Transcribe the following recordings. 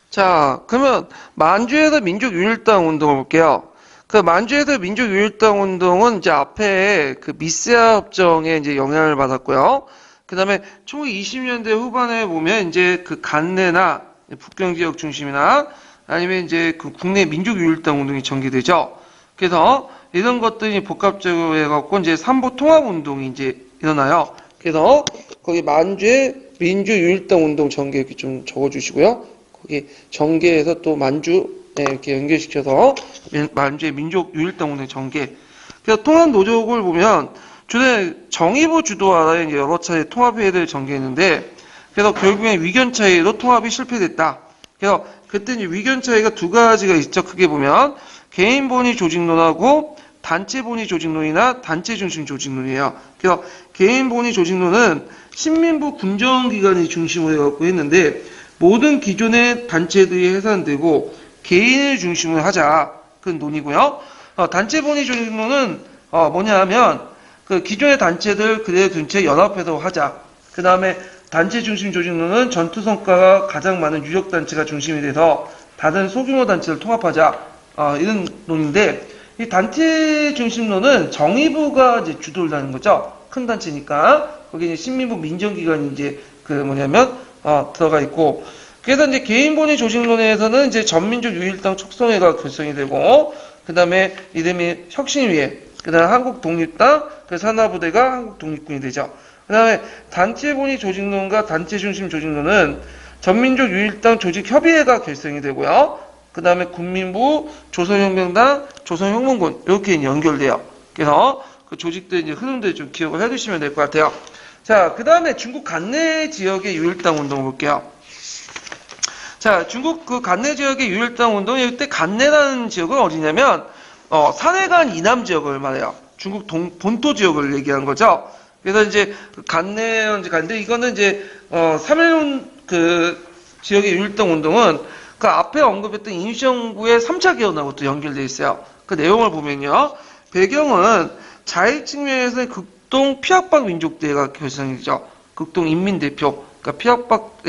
자, 그러면 만주에서 민족유일당 운동을 볼게요. 그 만주에서 민족유일당 운동은 이제 앞에 그 미스야 협정에 이제 영향을 받았고요. 그 다음에 1920년대 후반에 보면 이제 그 간내나 북경 지역 중심이나 아니면 이제 그 국내 민족유일당 운동이 전개되죠. 그래서 이런 것들이 복합적으로 해갖고 이제 삼보 통합 운동이 이제 일어나요. 그래서 거기 만주의 민족유일당 운동 전개 이렇게 좀 적어주시고요. 거기 전개해서 또 만주 이렇게 연결시켜서 만주의 민족유일당 운동 전개. 그래서 통합 노력을 보면 주로 정의부 주도하에 여러 차례 통합회의를 전개했는데 그래서 결국엔 위견 차이로 통합이 실패됐다. 그래서 그때 이제 위견 차이가 두 가지가 있죠. 크게 보면 개인 본위 조직론하고 단체 본위 조직론이나 단체 중심 조직론이에요. 그래서 개인 본위 조직론은 신민부 군정기관이 중심으로 해갖고 했는데 모든 기존의 단체들이 해산되고 개인을 중심으로 하자. 그런 논의고요. 단체 본위 조직론은 뭐냐 하면 그 기존의 단체들 그대로 둔 채 연합해서 하자. 그 다음에 단체 중심 조직론은 전투 성과가 가장 많은 유력 단체가 중심이 돼서 다른 소규모 단체를 통합하자. 이런 논인데 이 단체 중심론은 정의부가 이제 주도를 하는 거죠. 큰 단체니까 거기 이제 신민부 민정기관이 이제 그 뭐냐면 들어가 있고 그래서 이제 개인 본위 조직론에서는 이제 전민족 유일당 촉성회가 결성이 되고 그 다음에 이름이 혁신위회 그 다음에 한국독립당 그 산하부대가 한국독립군이 되죠. 그 다음에 단체 본위 조직론과 단체 중심 조직론은 전민족 유일당 조직협의회가 결성이 되고요. 그 다음에 국민부, 조선혁명당, 조선혁명군 이렇게 연결돼요. 그래서 그 조직들 이제 흐름들 좀 기억을 해두시면 될 것 같아요. 자, 그 다음에 중국 간내 지역의 유일당 운동을 볼게요. 자, 중국 그 간내 지역의 유일당 운동 이때 간내라는 지역은 어디냐면 산해간 이남 지역을 말해요. 중국 본토 지역을 얘기한 거죠. 그래서 이제 간내 간데 이거는 이제 3.1 그 지역의 유일당 운동은 그 앞에 언급했던 임시정부의 3차 개헌하고 또 연결되어 있어요. 그 내용을 보면요. 배경은 자익 측면에서 극동 피학박 민족대회가 결성이죠. 극동 인민대표, 그러니까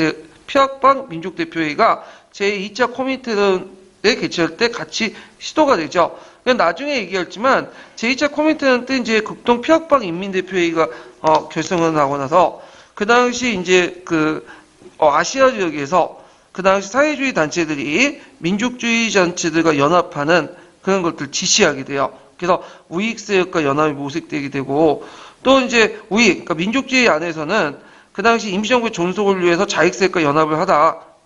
피학박 민족대표회의가 제2차 코미테에 개최할 때 같이 시도가 되죠. 나중에 얘기했지만 제2차 코미테는 때 이제 극동 피학박 인민대표회의가 결성을 하고 나서 그 당시 이제 그 아시아 지역에서 그 당시 사회주의 단체들이 민족주의 단체들과 연합하는 그런 것들 지시하게 돼요. 그래서 우익세력과 연합이 모색되게 되고 또 이제 그러니까 민족주의 안에서는 그 당시 임시정부의 존속을 위해서 자익세력과 연합을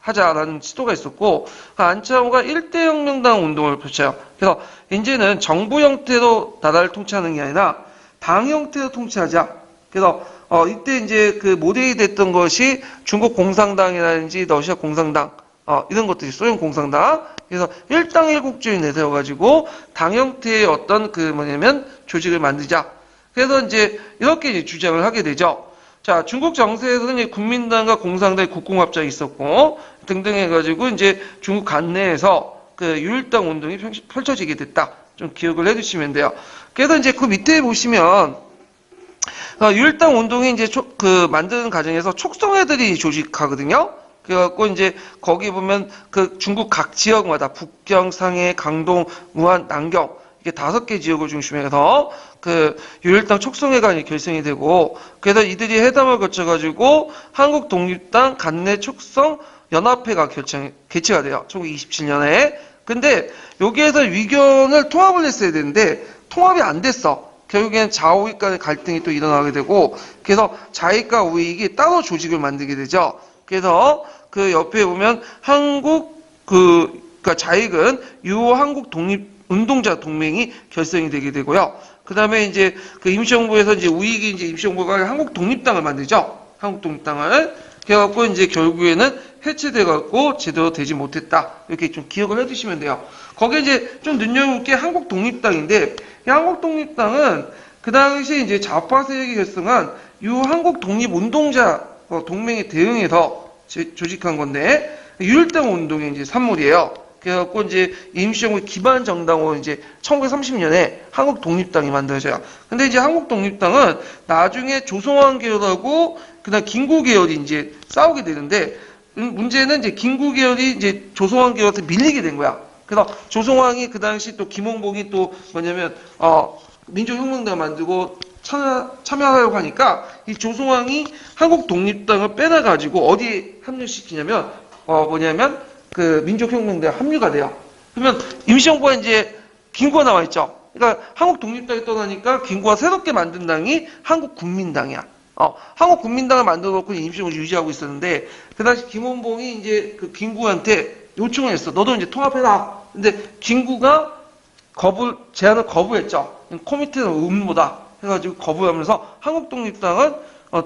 하자라는 시도가 있었고 안창호가 1대 혁명당 운동을 펼쳐요. 그래서 이제는 정부 형태로 나라를 통치하는 게 아니라 당 형태로 통치하자. 그래서 이때 이제 그 모델이 됐던 것이 중국 공산당이라든지 러시아 공산당, 이런 것들이 소련 공산당. 그래서 일당 일국주의 내세워가지고 당 형태의 어떤 그 뭐냐면 조직을 만들자. 그래서 이제 이렇게 이제 주장을 하게 되죠. 자, 중국 정세에서는 이제 국민당과 공산당의 국공합작이 있었고 등등 해가지고 이제 중국 간내에서 그 유일당 운동이 펼쳐지게 됐다. 좀 기억을 해두시면 돼요. 그래서 이제 그 밑에 보시면 유일당 운동이 이제 만드는 과정에서 촉성회들이 조직하거든요. 그래갖고 이제 거기 보면 그 중국 각 지역마다 북경, 상해, 강동, 무안, 남경 이게 5개 지역을 중심해서 그 유일당 촉성회가 결성이 되고 그래서 이들이 회담을 거쳐가지고 한국독립당 간내 촉성 연합회가 개최가 돼요. 1927년에. 근데 여기에서 위견을 통합을 했어야 되는데 통합이 안 됐어. 결국엔 좌우익 간의 갈등이 또 일어나게 되고 그래서 좌익과 우익이 따로 조직을 만들게 되죠. 그래서 그 옆에 보면 그러니까 좌익은 유호 한국 독립 운동자 동맹이 결성이 되게 되고요. 그 다음에 이제 그 임시정부에서 이제 우익이 이제 임시정부가 한국 독립당을 만들죠. 한국 독립당을. 그래갖고 이제 결국에는 해체돼갖고 제대로 되지 못했다. 이렇게 좀 기억을 해두시면 돼요. 거기에 이제 좀 눈여볼 게 한국 독립당인데 이 한국 독립당은 그 당시 이제 좌파 세력이 결성한 유 한국 독립 운동자 동맹에 대응해서 조직한 건데 유일당 운동의 이제 산물이에요. 그래갖고 이제 임시정부 기반 정당으로 이제 1930년에 한국 독립당이 만들어져요. 근데 이제 한국 독립당은 나중에 조성환 계열하고 그다음 김구 계열이 이제 싸우게 되는데 문제는 이제 김구 계열이 이제 조성왕 계열한테 밀리게 된 거야. 그래서 조성왕이 그 당시 또 김홍봉이 또 뭐냐면 민족혁명당 만들고 참여하려고 하니까 이 조성왕이 한국 독립당을 빼놔가지고 어디에 합류시키냐면 뭐냐면 그 민족혁명당에 합류가 돼요. 그러면 임시정부가 이제 김구가 나와 있죠. 그러니까 한국 독립당이 떠나니까 김구가 새롭게 만든 당이 한국국민당이야. 한국국민당을 만들어 놓고 임시정부를 유지하고 있었는데 그 당시 김원봉이 이제 그 김구한테 요청을 했어. 너도 이제 통합해라. 근데 김구가 제안을 거부했죠. 코미테는 의무다 해가지고 거부하면서 한국독립당은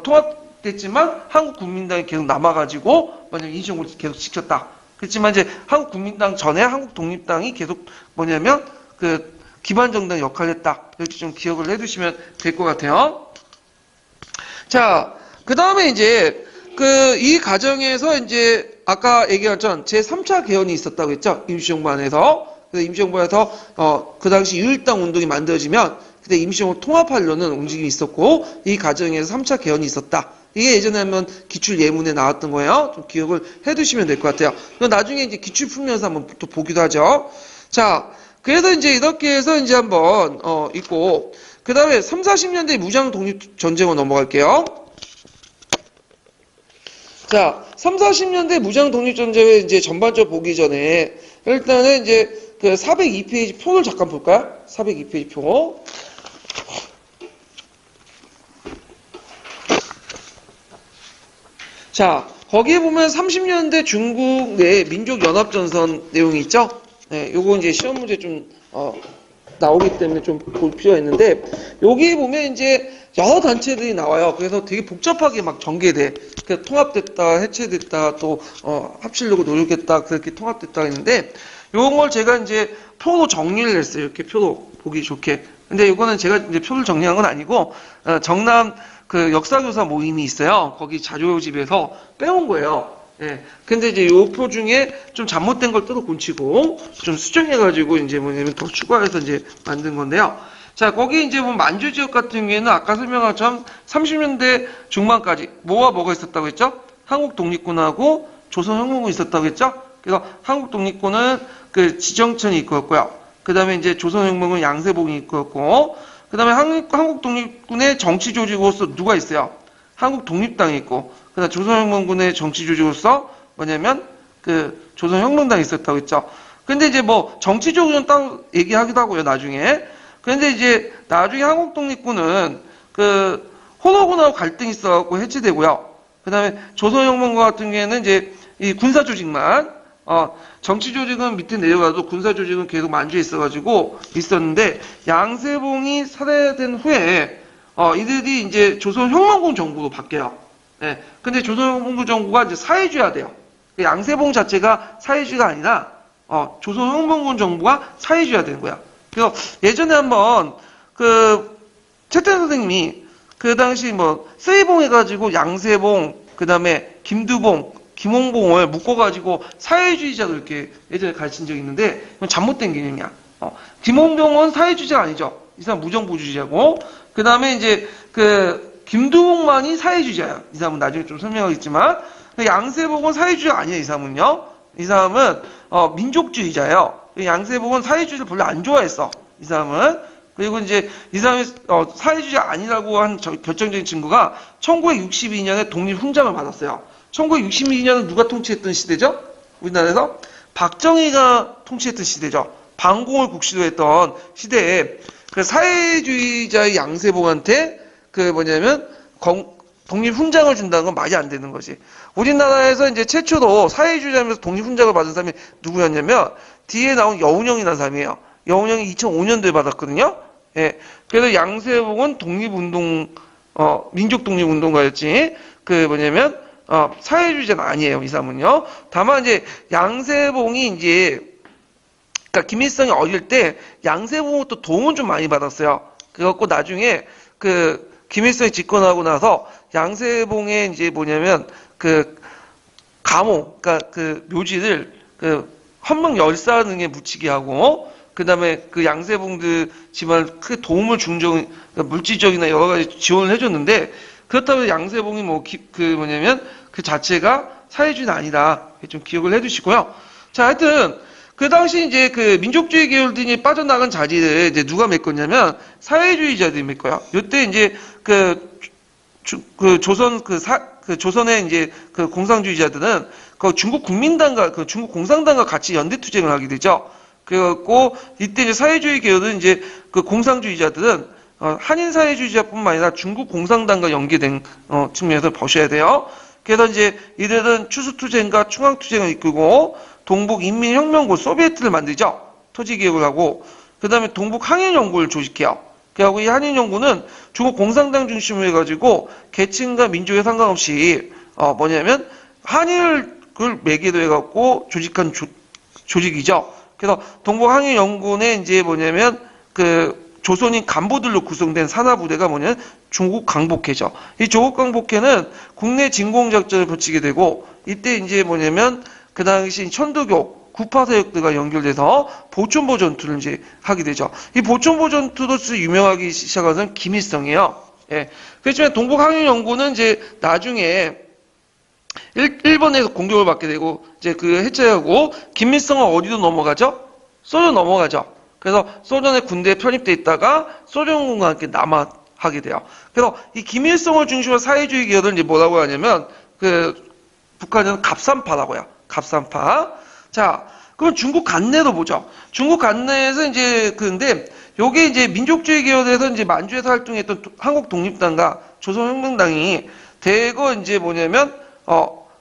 통합됐지만 한국국민당이 계속 남아가지고 뭐냐면 임시정부를 계속 지켰다. 그렇지만 이제 한국국민당 전에 한국독립당이 계속 뭐냐면 그 기반정당 역할을 했다. 이렇게 좀 기억을 해두시면 될 것 같아요. 자, 그 다음에 이제 이 과정에서 이제 아까 얘기했던 제3차 개헌이 있었다고 했죠. 임시정부 안에서. 그래서 임시정부에서 그 당시 유일당 운동이 만들어지면 그때 임시정부 통합하려는 움직임이 있었고 이 과정에서 3차 개헌이 있었다. 이게 예전에 한번 기출 예문에 나왔던 거예요. 좀 기억을 해두시면 될 것 같아요. 나중에 이제 기출 풀면서 한번 또 보기도 하죠. 자, 그래서 이제 이렇게 해서 이제 한번 있고 그 다음에 3, 40년대 무장 독립 전쟁으로 넘어갈게요. 자, 3, 40년대 무장 독립 전쟁을 이제 전반적으로 보기 전에 일단은 이제 그 402페이지 표를 잠깐 볼까요? 402페이지 표. 자, 거기에 보면 30년대 중국 내 민족연합전선 내용이 있죠? 네, 요거 이제 시험 문제 좀, 나오기 때문에 좀 볼 필요가 있는데, 여기 보면 이제 여러 단체들이 나와요. 그래서 되게 복잡하게 막 전개돼. 그 통합됐다, 해체됐다, 또, 합치려고 노력했다, 그렇게 통합됐다 했는데, 요런 걸 제가 이제 표로 정리를 했어요. 이렇게 표로 보기 좋게. 근데 이거는 제가 이제 표를 정리한 건 아니고, 정남 그 역사교사 모임이 있어요. 거기 자료집에서 빼온 거예요. 예. 근데 이제 요 표 중에 좀 잘못된 걸 뜯어 고치고 좀 수정해가지고 이제 뭐냐면 더 추가해서 이제 만든 건데요. 자, 거기 이제 뭐 만주 지역 같은 경우에는 아까 설명한 것처럼 30년대 중반까지 뭐가 있었다고 했죠? 한국 독립군하고 조선혁명군이 있었다고 했죠? 그래서 한국 독립군은 그 지정천이 이끌었고요. 그 다음에 이제 조선혁명군 양세봉이 이끌었고, 그 다음에 한국 독립군의 정치 조직으로서 누가 있어요? 한국 독립당이 있고, 그 다음에 조선혁명군의 정치 조직으로서 뭐냐면 그 조선혁명당이 있었다고 했죠. 근데 이제 뭐 정치 조직은 따로 얘기하기도 하고요, 나중에. 그런데 이제 나중에 한국 독립군은 그 호노군하고 갈등이 있어갖고 해체되고요. 그 다음에 조선혁명군 같은 경우에는 이제 이 군사 조직만, 정치 조직은 밑에 내려가도 군사 조직은 계속 만주에 있어가지고 있었는데, 양세봉이 살해된 후에, 이들이 이제 조선혁명군 정부로 바뀌어요. 예. 근데 조선혁명군 정부가 이제 사회주의가 돼요. 양세봉 자체가 사회주의가 아니라, 조선혁명군 정부가 사회주의가 되는 거야. 그래서 예전에 한번, 최태원 선생님이 그 당시 세이봉 해가지고 양세봉, 그 다음에 김두봉, 김홍봉을 묶어가지고 사회주의자로 이렇게 예전에 가르친 적이 있는데, 이건 잘못된 개념이야. 김홍봉은 사회주의자가 아니죠. 이 사람 무정부주의자고, 그 다음에 이제 김두봉만이 사회주의자야. 이 사람은 나중에 좀 설명하겠지만, 양세봉은 사회주의자가 아니에요, 이 사람은요. 이 사람은, 민족주의자예요. 양세봉은 사회주의를 별로 안 좋아했어. 이 사람은. 그리고 이제 이 사람이 사회주의가 아니라고 한 결정적인 증거가 1962년에 독립훈장을 받았어요. 1962년은 누가 통치했던 시대죠? 우리나라에서 박정희가 통치했던 시대죠. 반공을 국시로 했던 시대에 그 사회주의자의 양세봉한테 독립훈장을 준다는 건 말이 안 되는 거지. 우리나라에서 이제 최초로 사회주의자면서 독립훈장을 받은 사람이 누구였냐면 뒤에 나온 여운형이라는 사람이에요. 여운형이 2005년도에 받았거든요. 예. 그래서 양세봉은 민족 독립운동가였지. 사회주의자는 아니에요, 이 사람은요. 다만 이제 양세봉이 이제, 그러니까 김일성이 어릴 때 양세봉부터 도움을 좀 많이 받았어요. 그래갖고 나중에 김일성이 집권하고 나서 양세봉의 이제 감옥, 그러니까 묘지를 헌명 열사능에 묻히게 하고, 그 다음에 양세봉들 집안 크게 도움을 그러니까 물질적이나 여러 가지 지원을 해줬는데, 그렇다고 양세봉이 그 자체가 사회주의는 아니다. 좀 기억을 해두시고요. 자, 하여튼 그 당시 이제 그 민족주의 계열들이 빠져나간 자리를 이제 누가 메꿨냐면 사회주의자들이 메꿔요. 이때 이제 조선의 이제 그 공산주의자들은 그 중국 국민당과 그 중국 공산당과 같이 연대 투쟁을 하게 되죠. 그래갖고 이때 이제 사회주의 계열은 이제 그 공산주의자들은 한인 사회주의자뿐만 아니라 중국 공산당과 연계된 측면에서 보셔야 돼요. 그래서 이제 이들은 추수투쟁과 충황투쟁을 이끌고 동북인민혁명군 소비에트를 만들죠. 토지개혁을 하고 그 다음에 동북항일연구를 조직해요. 그리고 이 한인연구는 중국 공산당 중심으로 해가지고 계층과 민족에 상관없이 뭐냐면 한일을 매개로 해갖고 조직한 조직이죠. 그래서 동북항일연구의 이제 뭐냐면 그 조선인 간부들로 구성된 산하부대가 뭐냐면 중국 강복회죠. 이 조국 강복회는 국내 진공작전을 벌이게 되고 이때 이제 뭐냐면 그 당시 천도교 구파사역들과 연결돼서 보촌보 전투를 이제 하게 되죠. 이 보촌보 전투로서 유명하기 시작한 것은 김일성이에요. 예. 그렇지만 동북항일연구는 이제 나중에 일본에서 공격을 받게 되고 이제 그 해체하고 김일성은 어디로 넘어가죠? 소련 넘어가죠. 그래서 소련의 군대에 편입돼 있다가 소련군과 함께 남하하게 돼요. 그래서 이 김일성을 중심으로 사회주의 계열을 이제 뭐라고 하냐면 그 북한에서는 갑산파라고 해요. 갑산파. 자, 그럼 중국 간내도 보죠. 중국 간내에서 이제 근데 요게 이제 민족주의 계열에서 이제 만주에서 활동했던 한국 독립당과 조선혁명당이 대거 이제 뭐냐면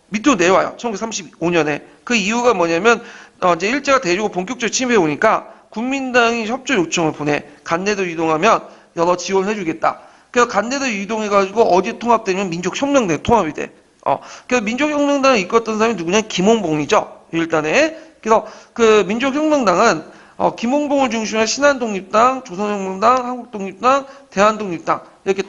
밑으로 내려와요. 1935년에. 그 이유가 뭐냐면 이제 일제가 대륙을 본격적으로 침해해 오니까 국민당이 협조 요청을 보내. 간내도 이동하면 여러 지원을 해주겠다. 그래서 간내도 이동해가지고 어디에 통합되면 민족혁명당에 통합이 돼. 그래서 민족혁명당을 이끌었던 사람이 누구냐? 김홍봉이죠. 일단에. 그래서 그 민족혁명당은 김홍봉을 중심으로 신한독립당, 조선혁명당, 한국독립당, 대한독립당 이렇게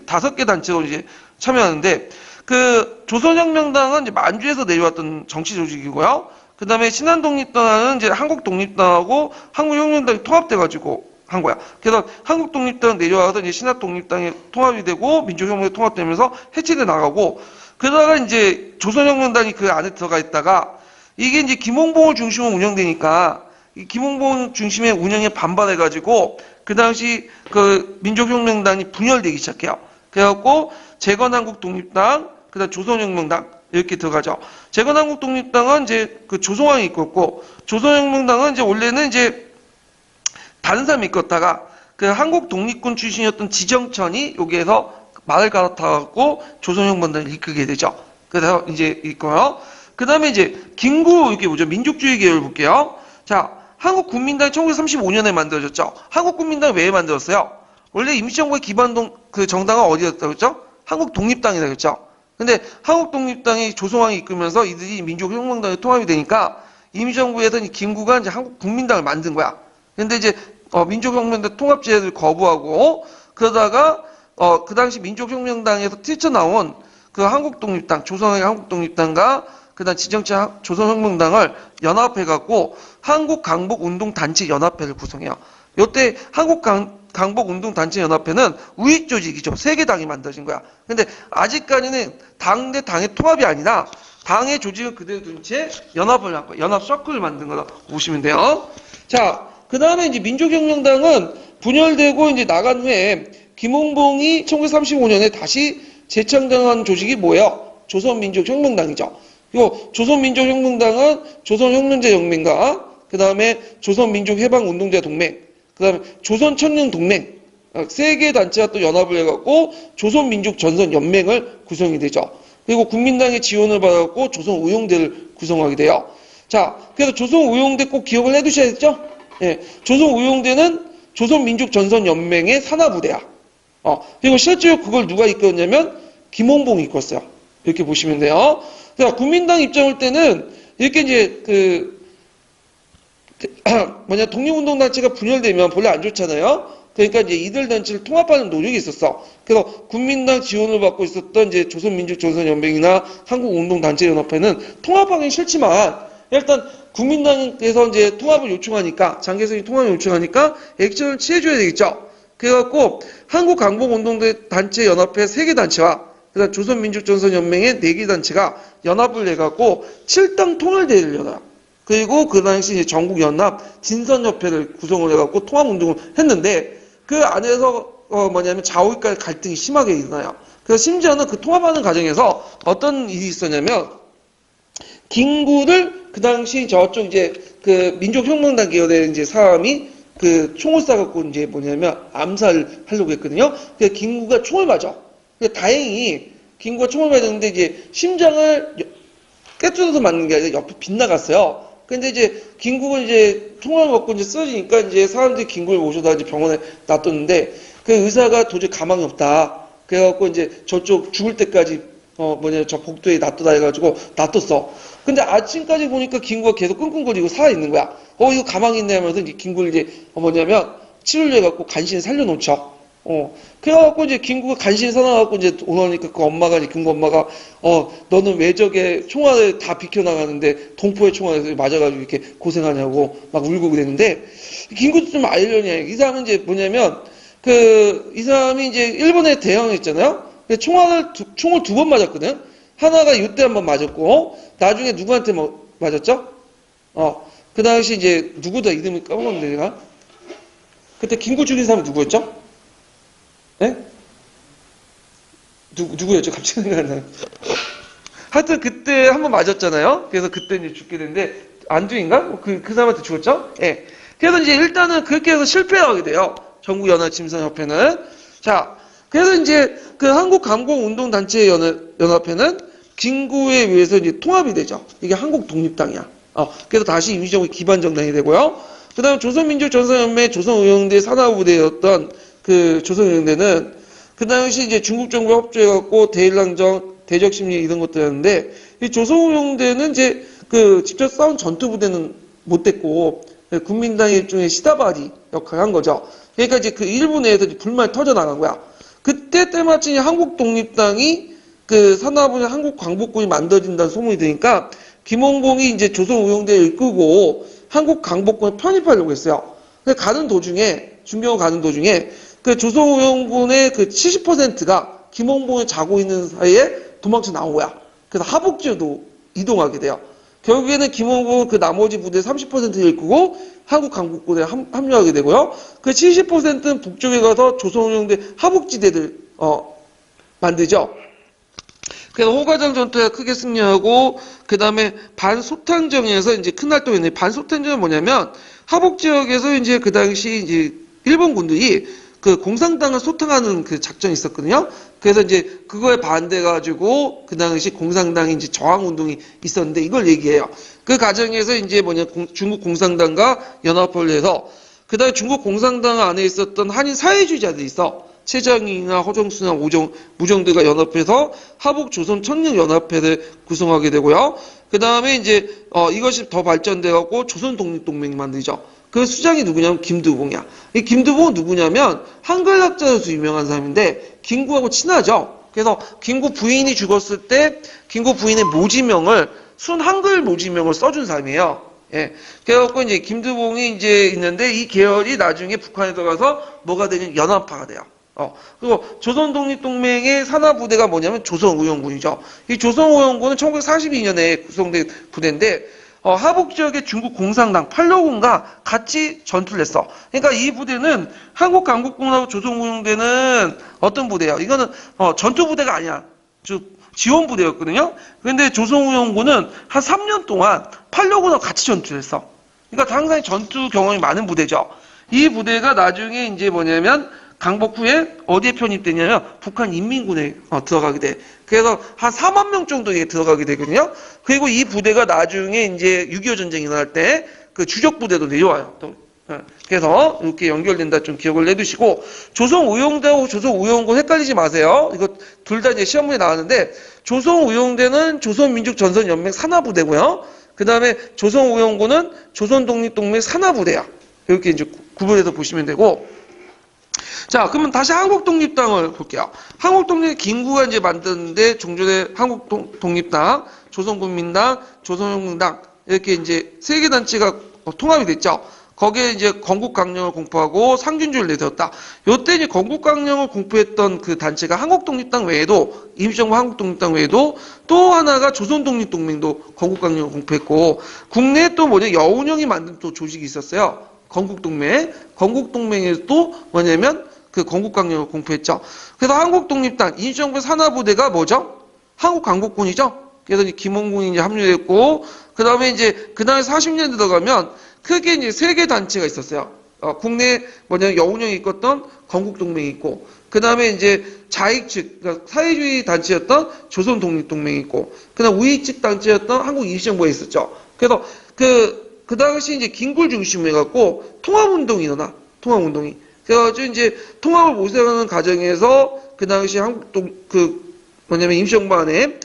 다섯 개 단체로 이제 참여하는데 그 조선혁명당은 이제 만주에서 내려왔던 정치 조직이고요. 그 다음에 신한독립당은 이제 한국독립당하고 한국혁명당이 통합돼가지고 한 거야. 그래서 한국독립당 내려와서 이제 신한독립당에 통합이 되고 민족혁명에 통합되면서 해체돼 나가고 그러다가 이제 조선혁명당이 그 안에 들어가 있다가 이게 이제 김홍봉을 중심으로 운영되니까 이 김홍봉 중심의 운영에 반발해가지고 그 당시 그 민족혁명당이 분열되기 시작해요. 그래갖고 재건한국독립당, 그다음 조선혁명당 이렇게 들어가죠. 재건한국독립당은 이제 그 조성왕이 이끌었고 조선혁명당은 이제 원래는 이제 다른 사람이 이끌었다가 그 한국독립군 출신이었던 지정천이 여기에서 말을 갈아타갖고 조선혁명당을 이끌게 되죠. 그래서 이제 있고요. 그 다음에 이제 김구 이렇게 보죠. 민족주의 계열 볼게요. 자, 한국국민당이 1935년에 만들어졌죠. 한국국민당이 왜 만들었어요? 원래 임시정부의 기반동 그 정당은 어디였다고 했죠? 한국독립당이라고 했죠. 근데 한국독립당이 조성왕이 이끌면서 이들이 민족혁명당에 통합이 되니까 임시정부에서 김구가 이제 한국국민당을 만든 거야. 근데 이제 민족혁명당 통합제를 거부하고 그러다가 그 당시 민족혁명당에서 뛰쳐나온 그 한국독립당, 조선의 한국독립당과 그다음 지정차 조선혁명당을 연합해갖고 한국강복운동단체 연합회를 구성해요. 이때 한국강복운동단체 연합회는 우익 조직이죠. 세 개 당이 만들어진 거야. 근데 아직까지는 당 대 당의 통합이 아니라 당의 조직을 그대로 둔 채 연합을 한 거야. 연합 서클을 만든 거다 보시면 돼요. 자, 그 다음에 이제 민족혁명당은 분열되고 이제 나간 후에 김홍봉이 1935년에 다시 재창당한 조직이 뭐예요? 조선민족혁명당이죠. 요 조선민족혁명당은 조선혁명제연맹과 그 다음에 조선민족해방운동자 동맹, 그 다음에 조선천령동맹 세 개 단체가 또 연합을 해갖고 조선민족전선연맹을 구성이 되죠. 그리고 국민당의 지원을 받았고 조선의용대를 구성하게 돼요. 자, 그래서 조선의용대 꼭 기억을 해두셔야겠죠? 예, 조선의용대는 조선민족전선연맹의 산하부대야. 그리고 실제로 그걸 누가 이끌었냐면 김홍봉이 이끌었어요. 이렇게 보시면 돼요. 자, 국민당 입장일 때는 이렇게 이제 독립운동단체가 분열되면 본래 안 좋잖아요. 그러니까 이제 이들 단체를 통합하는 노력이 있었어. 그래서 국민당 지원을 받고 있었던 이제 조선민족전선연맹이나 한국운동단체연합회는 통합하기 싫지만 일단 국민당에서 이제 통합을 요청하니까 장개성이 통합을 요청하니까 액션을 취해줘야 되겠죠. 그래갖고 한국강복운동단체연합회 세 개 단체와 그다음 조선민족전선연맹의 4개 단체가 연합을 해갖고 7당 통일대회를 열어요. 그리고 그 당시 이제 전국연합 진선협회를 구성을 해갖고 통합운동을 했는데 그 안에서 뭐냐면 좌우간 갈등이 심하게 일어나요. 그래서 심지어는 그 통합하는 과정에서 어떤 일이 있었냐면 김구를 그 당시 저쪽 이제 그 민족혁명당 계열의 이제 사람이 그 총을 쏴갖고 이제 뭐냐면 암살하려고 했거든요. 그래서 김구가 총을 맞아. 근데 다행히 김구가 총을 맞았는데 이제 심장을 깨뚫어서 맞는 게 아니라 옆에 빗나갔어요. 근데 이제 김구가 이제 총을 먹고 이제 쓰러지니까 이제 사람들이 김구를 모셔다 이제 병원에 놔뒀는데 그 의사가 도저히 가망이 없다. 그래갖고 이제 저쪽 죽을 때까지 저 복도에 놔둬다 해가지고 놔뒀어. 근데 아침까지 보니까 김구가 계속 끙끙거리고 살아있는 거야. 이거 가망이 있네 하면서 이제 김구를 이제 뭐냐면 치료를 해갖고 간신히 살려놓죠. 그래갖고 이제 김구가 간신히 살아나갖고 이제 오니까 그 엄마가, 김구 엄마가, 너는 왜 저게 총알을 다 비켜나가는데 동포의 총알에서 맞아가지고 이렇게 고생하냐고 막 울고 그랬는데, 김구도 좀 알려냐. 이 사람은 이제 뭐냐면, 이 사람이 이제 일본에 대항했잖아요? 총을 2번 맞았거든? 하나가 이때 한 번 맞았고, 나중에 누구한테 맞았죠? 그 당시 이제 누구다 이름이 까먹었는데 내가? 그때 김구 죽인 사람이 누구였죠? 네? 누구였죠? 갑자기 생각이 안 나요. 하여튼 그때 한 번 맞았잖아요? 그래서 그때 이제 죽게 됐는데, 안두인가? 그 사람한테 죽었죠? 예. 네. 그래서 이제 일단은 그렇게 해서 실패하게 돼요. 전국연합침선협회는. 자, 그래서 이제 그 한국감공운동단체 연합회는 김구에 의해서 이제 통합이 되죠. 이게 한국독립당이야. 그래서 다시 임시정부 기반정당이 되고요. 그 다음에 조선민족전선연맹 조선의용대 산하부대였던 그 조선의용대는 그 당시 이제 중국 정부에 협조해갖고 대일랑전, 대적심리 이런 것들이었는데 이 조선의용대는 이제 그 직접 싸운 전투부대는 못 됐고 국민당의 일종의 시다바리 역할을 한 거죠. 그러니까 이제 그 일부 내에서 불만이 터져나간 거야. 그때 때마침 한국독립당이 그 산하부의 한국광복군이 만들어진다는 소문이 드니까 김원봉이 이제 조선의용대를 이끌고 한국광복군에 편입하려고 했어요. 근데 중경을 가는 도중에 그 조선의용군의 그 70%가 김원봉이 자고 있는 사이에 도망쳐 나온 거야. 그래서 하북지로 이동하게 돼요. 결국에는 김원봉은 그 나머지 부대 30%를 이끌고 한국광복군에 합류하게 되고요. 그 70%는 북쪽에 가서 조선의용대 하북지대들 만들죠. 그래서 호가장 전투에 크게 승리하고 그 다음에 반소탕전에서 이제 큰 활동이 있는데 반소탕전은 뭐냐면 하북 지역에서 이제 그 당시 이제 일본 군들이 그 공산당을 소탕하는 그 작전이 있었거든요. 그래서 이제 그거에 반대가지고 그 당시 공산당이 이제 저항 운동이 있었는데 이걸 얘기해요. 그 과정에서 이제 중국 공산당과 연합을 해서 그 다음에 중국 공산당 안에 있었던 한인 사회주의자들이 있어. 최장희나 허정수나 무정들과 연합해서 하북조선 청년연합회를 구성하게 되고요. 그 다음에 이제 이것이 더 발전돼갖고 조선독립동맹이 만들죠. 그 수장이 누구냐면 김두봉이야. 이 김두봉은 누구냐면 한글학자로서 유명한 사람인데 김구하고 친하죠. 그래서 김구 부인이 죽었을 때 김구 부인의 모지명을 순한글 모지명을 써준 사람이에요. 예. 그래갖고 이제 김두봉이 이제 있는데 이 계열이 나중에 북한에 들어가서 뭐가 되냐면 연합파가 돼요. 그리고 조선독립동맹의 산하부대가 뭐냐면 조선의용군이죠. 이 조선의용군은 1942년에 구성된 부대인데, 하북 지역의 중국 공산당 팔로군과 같이 전투를 했어. 그러니까 이 부대는 한국강국군하고 조선의용대는 어떤 부대예요? 이거는, 전투부대가 아니야. 지원부대였거든요. 그런데 조선의용군은 한 3년 동안 팔로군하고 같이 전투를 했어. 그러니까 상당히 전투 경험이 많은 부대죠. 이 부대가 나중에 이제 뭐냐면, 강복 후에 어디에 편입되냐면 북한 인민군에 들어가게 돼. 그래서 한 4만 명 정도 들어가게 되거든요. 그리고 이 부대가 나중에 이제 6.25 전쟁이 일어날 때 그 주적 부대도 내려와요. 또. 그래서 이렇게 연결된다 좀 기억을 해두시고 조선의용대하고 조선의용군 헷갈리지 마세요. 이거 둘 다 이제 시험문에 나왔는데 조선의용대는 조선민족전선연맹 산하부대고요. 그 다음에 조선의용군은 조선독립동맹 산하부대야. 이렇게 이제 구분해서 보시면 되고. 자, 그러면 다시 한국독립당을 볼게요. 한국독립 김구가 이제 만드는데 종전에 한국독립당, 조선국민당, 조선혁명당 이렇게 이제 세 개 단체가 통합이 됐죠. 거기에 이제 건국강령을 공포하고 상균주의를 내세웠다. 요때 이제 건국강령을 공포했던 그 단체가 한국독립당 외에도, 임시정부 한국독립당 외에도 또 하나가 조선독립동맹도 건국강령을 공포했고, 국내에 또 뭐냐, 여운형이 만든 또 조직이 있었어요. 건국동맹. 건국동맹에서 또 뭐냐면 그 건국강령을 공포했죠. 그래서 한국독립당, 임시정부 산하부대가 뭐죠? 한국강복군이죠. 그래서 이제 김원군이 이제 합류했고, 그 다음에 이제, 그 다음에 40년대 들어가면 크게 이제 세 개 단체가 있었어요. 국내 뭐냐, 여운형이 있었던 건국동맹이 있고, 그 다음에 이제 좌익측, 그러니까 사회주의 단체였던 조선독립동맹이 있고, 그 다음 우익측 단체였던 한국임시정부가 있었죠. 그래서 그 당시 이제 긴굴 중심으로 해갖고 통합운동이 일어나, 통합운동이. 그래가지고 이제 통합을 모색하는 과정에서 그 당시 뭐냐면 임시정부 안에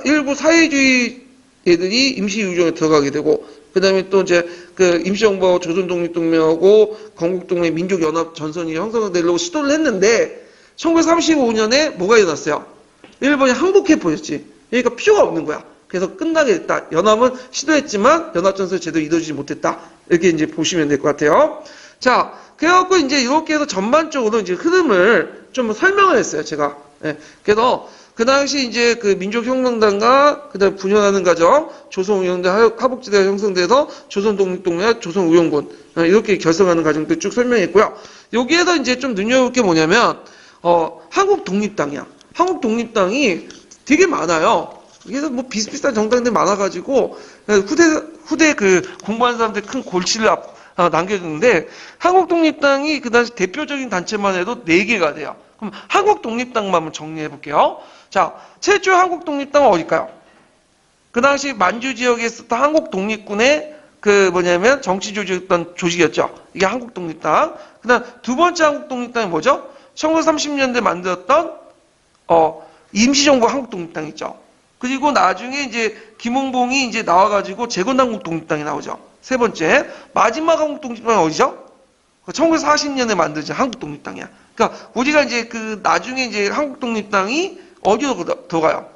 일부 사회주의 애들이 임시유종에 들어가게 되고, 그 다음에 또 이제 그 임시정부하고 조선독립동맹하고 건국동맹 민족연합 전선이 형성되려고 시도를 했는데, 1935년에 뭐가 일어났어요? 일본이 항복해버렸지. 그러니까 필요가 없는 거야. 그래서 끝나게 됐다. 연합은 시도했지만 연합전선이 제대로 이루어지지 못했다. 이렇게 이제 보시면 될 것 같아요. 자, 그래갖고 이제 이렇게 해서 전반적으로 이제 흐름을 좀 설명을 했어요, 제가. 예. 그래서 그 당시 이제 그 민족혁명당과 그다음 분열하는 과정, 조선우영대 하복지대가 형성돼서 조선독립동맹, 조선우영군 이렇게 결성하는 과정도 쭉 설명했고요. 여기에서 이제 좀 눈여볼 게 뭐냐면 한국독립당이야. 한국독립당이 되게 많아요. 그래서 뭐 비슷비슷한 정당들이 많아가지고 후대 그 공부하는 사람들 큰 골치를 남겨주는데, 한국독립당이 그 당시 대표적인 단체만 해도 4개가 돼요. 그럼 한국독립당만 한번 정리해 볼게요. 자, 최초 한국독립당은 어딜까요? 그 당시 만주 지역에 있었던 한국독립군의 그 뭐냐면 정치조직이었던 조직이었죠. 이게 한국독립당. 그 다음 두 번째 한국독립당이 뭐죠? 1930년대 만들었던 임시정부 한국독립당 있죠. 그리고 나중에 이제 김홍봉이 이제 나와가지고 재건한국독립당이 나오죠. 세 번째. 마지막 한국독립당은 어디죠? 1940년에 만들어진 한국독립당이야. 그러니까 우리가 이제 그 나중에 이제 한국독립당이 어디로 들어가요?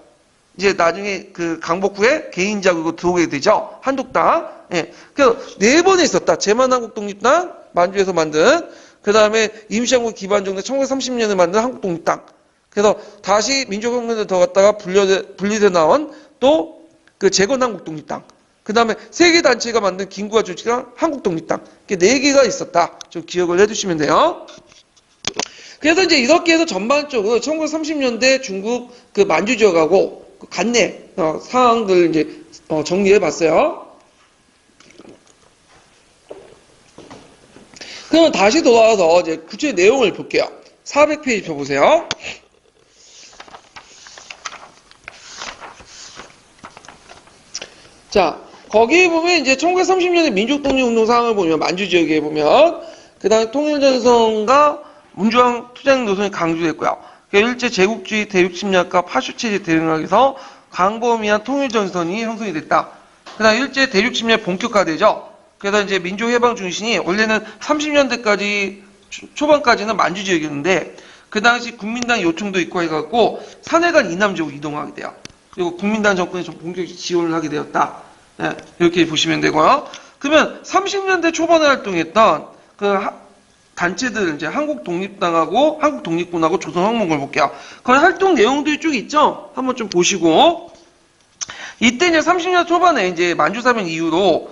이제 나중에 그 강복 후에 개인 자격으로 들어오게 되죠. 한독당. 예. 그래서 4번에 있었다. 제만한국독립당, 만주에서 만든. 그 다음에 임시정부 기반 정대 1930년에 만든 한국독립당. 그래서 다시 민족혁명에 들어갔다가 분리돼 나온 또 그 재건한국독립당. 그 다음에 3개 단체가 만든 긴구와 조직한 한국독립당. 이렇게 4개가 있었다. 좀 기억을 해두시면 돼요. 그래서 이제 이렇게 해서 전반적으로 1930년대 중국 그 만주 지역하고 그 관내 상황들 이제 정리해 봤어요. 그러면 다시 돌아와서 이제 구체 내용을 볼게요. 400페이지 펴보세요. 자, 거기 보면 이제 1930년대 민족독립운동 상황을 보면 만주 지역에 보면 그 다음에 통일전선과 문주왕 투쟁 노선이 강조됐고요. 일제 제국주의 대륙 침략과 파쇼체제 대응하기에서 광범위한 통일전선이 형성이 됐다. 그 다음 일제 대륙 침략 본격화되죠. 그래서 이제 민족해방 중심이 원래는 30년대까지 초반까지는 만주 지역이었는데, 그 당시 국민당 요청도 있고 해갖고 산해간 이남 지역으로 이동하게 돼요. 그리고 국민당 정권이 좀 본격적으로 지원을 하게 되었다. 네, 이렇게 보시면 되고요. 그러면 30년대 초반에 활동했던 그 단체들, 이제 한국독립당하고 한국독립군하고 조선항목을 볼게요. 거기 활동 내용들이 쭉 있죠? 한번 좀 보시고. 이때 이제 30년 초반에 이제 만주사변 이후로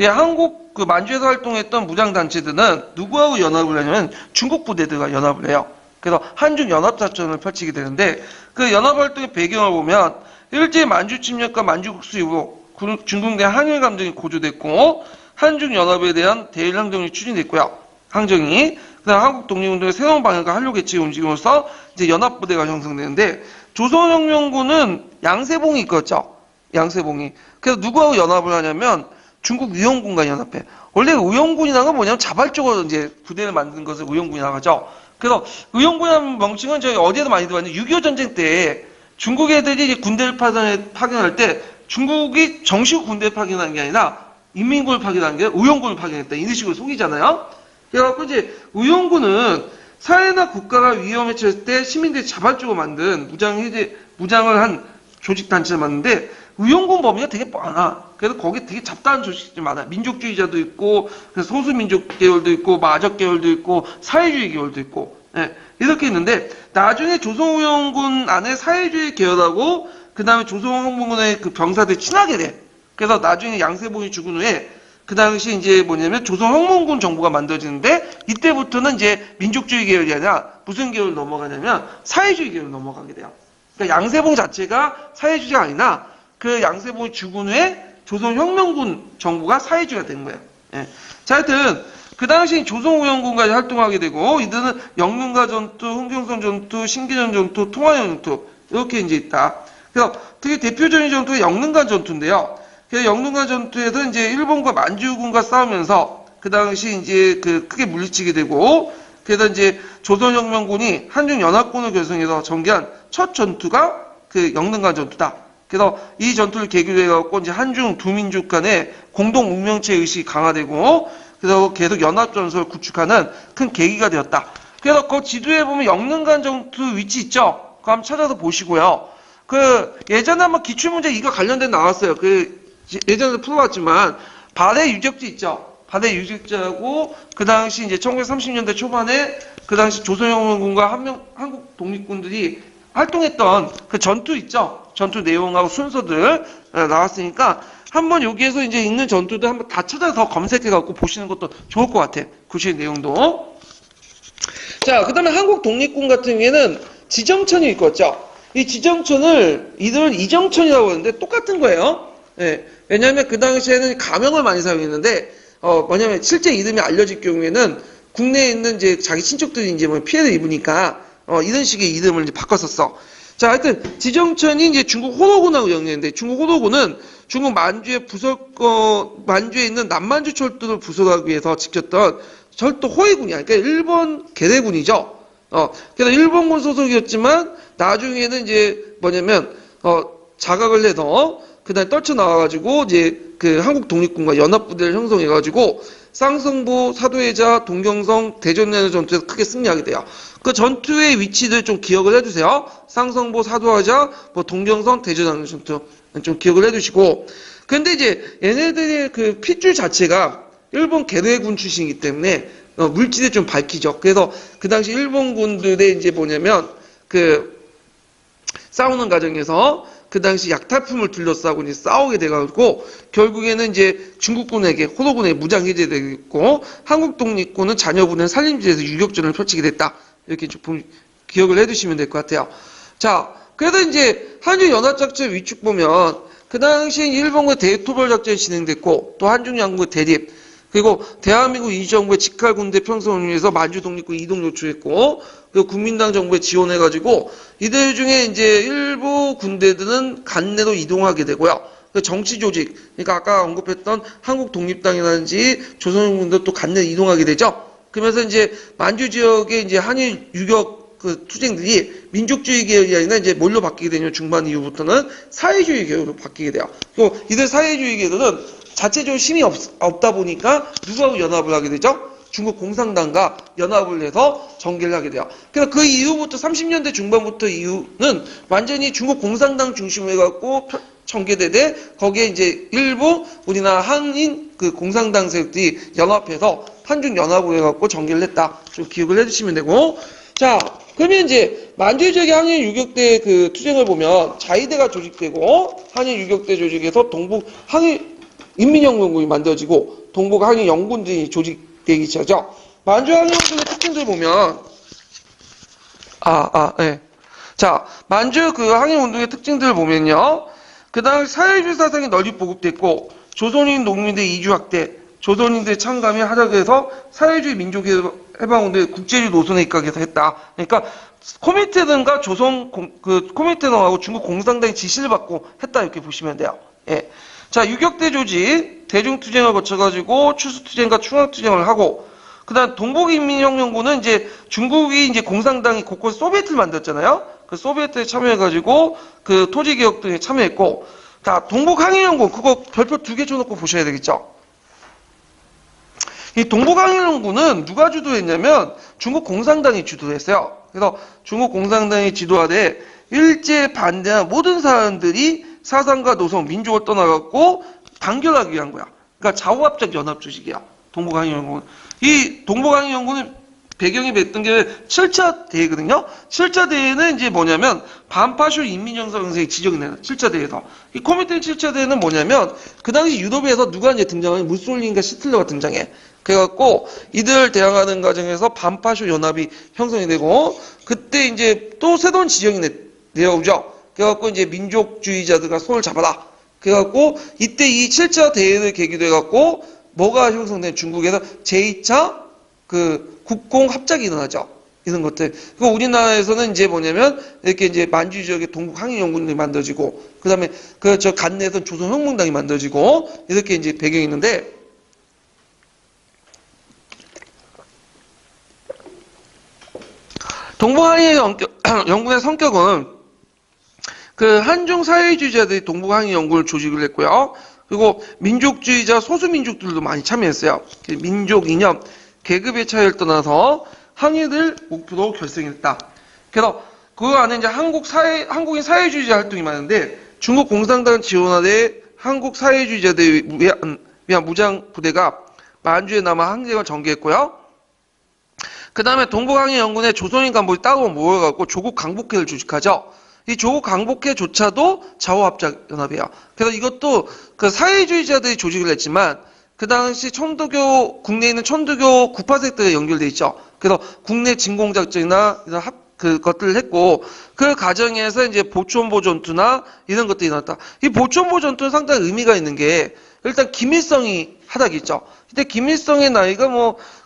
한국 만주에서 활동했던 무장단체들은 누구하고 연합을 하냐면 중국 부대들과 연합을 해요. 그래서 한중연합작전을 펼치게 되는데, 그 연합활동의 배경을 보면 일제 만주 침략과 만주 국수 이후로 중국 내 항일 감정이 고조됐고, 한중연합에 대한 대일 항정이 추진됐고요. 항정이. 그다음 한국 독립운동의 새로운 방향과 한류 개척의 움직임으로써 이제 연합부대가 형성되는데, 조선혁명군은 양세봉이 이끌었죠. 양세봉이. 그래서 누구하고 연합을 하냐면 중국 의용군과 연합해. 원래 의용군이라는 건 뭐냐면 자발적으로 이제 부대를 만든 것을 의용군이라고 하죠. 그래서 의용군이라는 명칭은 저희 어디에도 많이 들어봤는데, 6.25 전쟁 때 중국 애들이 군대를 파견할 때 중국이 정식 군대를 파견한 게 아니라 인민군을 파견한 게 의용군을 파견했다. 이런 식으로 속이잖아요. 그래갖고 이제 의용군은 사회나 국가가 위험에 처했을 때 시민들이 자발적으로 만든 무장을 한 조직단체를 만드는데, 의용군 범위가 되게 많아. 그래서 거기 되게 잡다한 조직이 많아요. 민족주의자도 있고, 소수민족 계열도 있고, 마적 계열도 있고, 사회주의 계열도 있고, 예, 이렇게 있는데, 나중에 조선우영군 안에 사회주의 계열하고, 그 다음에 조선홍군의 그 병사들이 친하게 돼. 그래서 나중에 양세봉이 죽은 후에, 그 당시 이제 뭐냐면 조선홍문군 정부가 만들어지는데, 이때부터는 이제 민족주의 계열이 아니라 무슨 계열로 넘어가냐면, 사회주의 계열로 넘어가게 돼요. 그러니까 양세봉 자체가 사회주의가 아니라, 그 양세봉이 죽은 후에 조선혁명군 정부가 사회주의가 된 거예요. 예. 자, 하여튼 그 당시 조선우영군까지 활동하게 되고 이들은 영릉가 전투, 흥경선 전투, 신기전 전투, 통화연 전투 이렇게 이제 있다. 그래서 되게 대표적인 전투가 영릉간 전투인데요. 그래서 영릉간 전투에서 이제 일본과 만주군과 싸우면서 그 당시 이제 그 크게 물리치게 되고 그래서 이제 조선혁명군이 한중연합군을 결성해서 전개한 첫 전투가 그 영릉간 전투다. 그래서 이 전투를 계기로 해갖고 이제 한중 두 민족 간의 공동 운명체 의식이 강화되고 그래서 계속 연합전선을 구축하는 큰 계기가 되었다. 그래서 그 지도에 보면 영릉간 전투 위치 있죠? 그거 한번 찾아서 보시고요. 그 예전에 한번 기출문제 이거 관련된 나왔어요. 그 예전에도 풀어봤지만 발해 유적지 있죠? 발해 유적지하고 그 당시 이제 1930년대 초반에 그 당시 조선혁명군과 한국 독립군들이 활동했던 그 전투 있죠? 전투 내용하고 순서들 나왔으니까 한번 여기에서 이제 있는 전투들 한번 다 찾아서 검색해갖고 보시는 것도 좋을 것 같아. 구실 내용도. 자, 그 다음에 한국 독립군 같은 경우에는 지정천이 있겠죠? 이 지정천을 이들은 이정천이라고 하는데 똑같은 거예요. 예, 왜냐하면 그 당시에는 가명을 많이 사용했는데, 뭐냐면 실제 이름이 알려질 경우에는 국내에 있는 이제 자기 친척들이 이제 뭐 피해를 입으니까, 이런 식의 이름을 이제 바꿨었어. 자, 하여튼, 지정천이 이제 중국 호로군하고 연계했는데, 중국 호로군은 중국 만주의 만주에 있는 남만주 철도를 부설하기 위해서 지켰던 철도 호위군이야. 그러니까 일본 계대군이죠. 그래서 일본군 소속이었지만, 나중에는 이제 뭐냐면, 자각을 해서, 그 다음에 떨쳐나와가지고, 이제 그 한국 독립군과 연합부대를 형성해가지고, 쌍성보, 사도해자, 동경성, 대전연의 전투에서 크게 승리하게 돼요. 그 전투의 위치들 좀 기억을 해주세요. 쌍성보, 사도하자, 뭐 동경성, 대전연의 전투 좀 기억을 해두시고. 근데 이제 얘네들의 그 핏줄 자체가 일본 계대군 출신이기 때문에 물질이 좀 밝히죠. 그래서 그 당시 일본군들의 이제 뭐냐면 그 싸우는 과정에서 그 당시 약탈품을 둘러싸고 이제 싸우게 돼가지고 결국에는 이제 중국군에게 호로군에게 무장 해제되고 한국 독립군은 자녀분을 살림지에서 유격전을 펼치게 됐다. 이렇게 좀 기억을 해두시면 될 것 같아요. 자, 그래서 이제 한중 연합작전 위축 보면 그 당시 일본군의 대토벌 작전이 진행됐고 또 한중 양국의 대립 그리고 대한민국 이정부의 직할군대 편성을 위해서 만주 독립군 이동 요청했고 그리고 국민당 정부에 지원해가지고 이들 중에 이제 일부 군대들은 간내로 이동하게 되고요. 정치 조직, 그러니까 아까 언급했던 한국 독립당이라든지 조선군도 또 간내로 이동하게 되죠. 그러면서 이제 만주 지역의 이제 한일 유격 그 투쟁들이 민족주의 계열이 아니라 이제 뭘로 바뀌게 되냐면 중반 이후부터는 사회주의 계열로 바뀌게 돼요. 그리고 이들 사회주의 계열은 자체적으로 힘이 없다 보니까 누구하고 연합을 하게 되죠? 중국 공산당과 연합을 해서 전개를 하게 돼요. 그래서 그 이후부터 30년대 중반부터 이후는 완전히 중국 공산당 중심으로 해갖고 전개되되 거기에 이제 일부 우리나라 한인 그 공산당 세력들이 연합해서 한중 연합을 해갖고 전개를 했다. 좀 기억을 해주시면 되고. 자, 그러면 이제 만주 지역의 한일 유격대 그 투쟁을 보면 자위대가 조직되고 한일 유격대 조직에서 동북 한일 인민혁명군이 만들어지고 동북 항일 영군들이 조직되기 시작하죠. 만주 항일운동의 특징들 보면 예. 자, 만주 그 항일운동의 특징들을 보면요. 그 다음 사회주의 사상이 널리 보급됐고 조선인 농민들의 이주 확대, 조선인들의 참감이 하락해서 사회주의 민족해방운동의 국제주의 노선에 입각해서 했다. 그러니까 코민테른과 코민테른하고 중국 공산당의 지시를 받고 했다 이렇게 보시면 돼요. 예. 자, 유격대 조직, 대중투쟁을 거쳐가지고 추수투쟁과 충학투쟁을 하고, 그 다음 동북인민혁명군은 이제 중국이 이제 공산당이 곳곳 소비에트를 만들었잖아요? 그 소비에트에 참여해가지고 그 토지개혁 등에 참여했고, 자, 동북항일연군, 그거 별표 2개 쳐놓고 보셔야 되겠죠? 이 동북항일연군은 누가 주도했냐면 중국 공산당이 주도했어요. 그래서 중국 공산당이 지도하되 일제 반대한 모든 사람들이 사상과 노선, 민족을 떠나갖고 단결하기 위한 거야. 그러니까 좌우합작 연합 조직이야. 동북항해연구원. 이 동북항해연구원은 배경이 맺던 게 7차 대회거든요. 7차 대회는 이제 뭐냐면 반파쇼 인민영사강생이 지정이 되는 7차 대회에서. 이 코미텐 7차 대회는 뭐냐면 그 당시 유럽에서 누가 이제 등장하면 무솔리니가 히틀러가 등장해. 그래갖고 이들 대항하는 과정에서 반파쇼 연합이 형성이 되고 그때 이제 또 새로운 지정이 내려오죠. 그래갖고 이제 민족주의자들과 손을 잡아라. 그래갖고 이때 이 7차 대회를 계기로 해갖고 뭐가 형성된 중국에서 제2차 그 국공 합작이 일어나죠. 이런 것들. 그 우리나라에서는 이제 뭐냐면 이렇게 이제 만주 지역에 동북항해연구원이 만들어지고 그다음에 그 저 간내에서는 조선혁명당이 만들어지고 이렇게 이제 배경이 있는데 동북항해연구원의 성격은 그 한중 사회주의자들이 동북항해연구원을 조직을 했고요. 그리고 민족주의자 소수민족들도 많이 참여했어요. 민족 이념 계급의 차이를 떠나서 항해를 목표로 결성했다. 그래서 그 안에 이제 한국인 사회주의자 활동이 많은데 중국 공산당 지원하에 한국 사회주의자들을 위한 무장 부대가 만주에 남아 항쟁을 전개했고요. 그 다음에 동북항해연구원의 조선인 간부들이 따로 모여갖고 조국 강복회를 조직하죠. 이 조국 강복회조차도 좌우합작 연합이에요. 그래서 이것도 그 사회주의자들이 조직을 했지만 그 당시 천도교, 국내에 있는 천도교 구파색들에 연결돼 있죠. 그래서 국내 진공작전이나 이런 그것들을 했고, 그 과정에서 이제 보촌보 전투나 이런 것들이 일어났다. 이 보촌보 전투는 상당히 의미가 있는 게, 일단 김일성이 하다겠죠. 이때 김일성의 나이가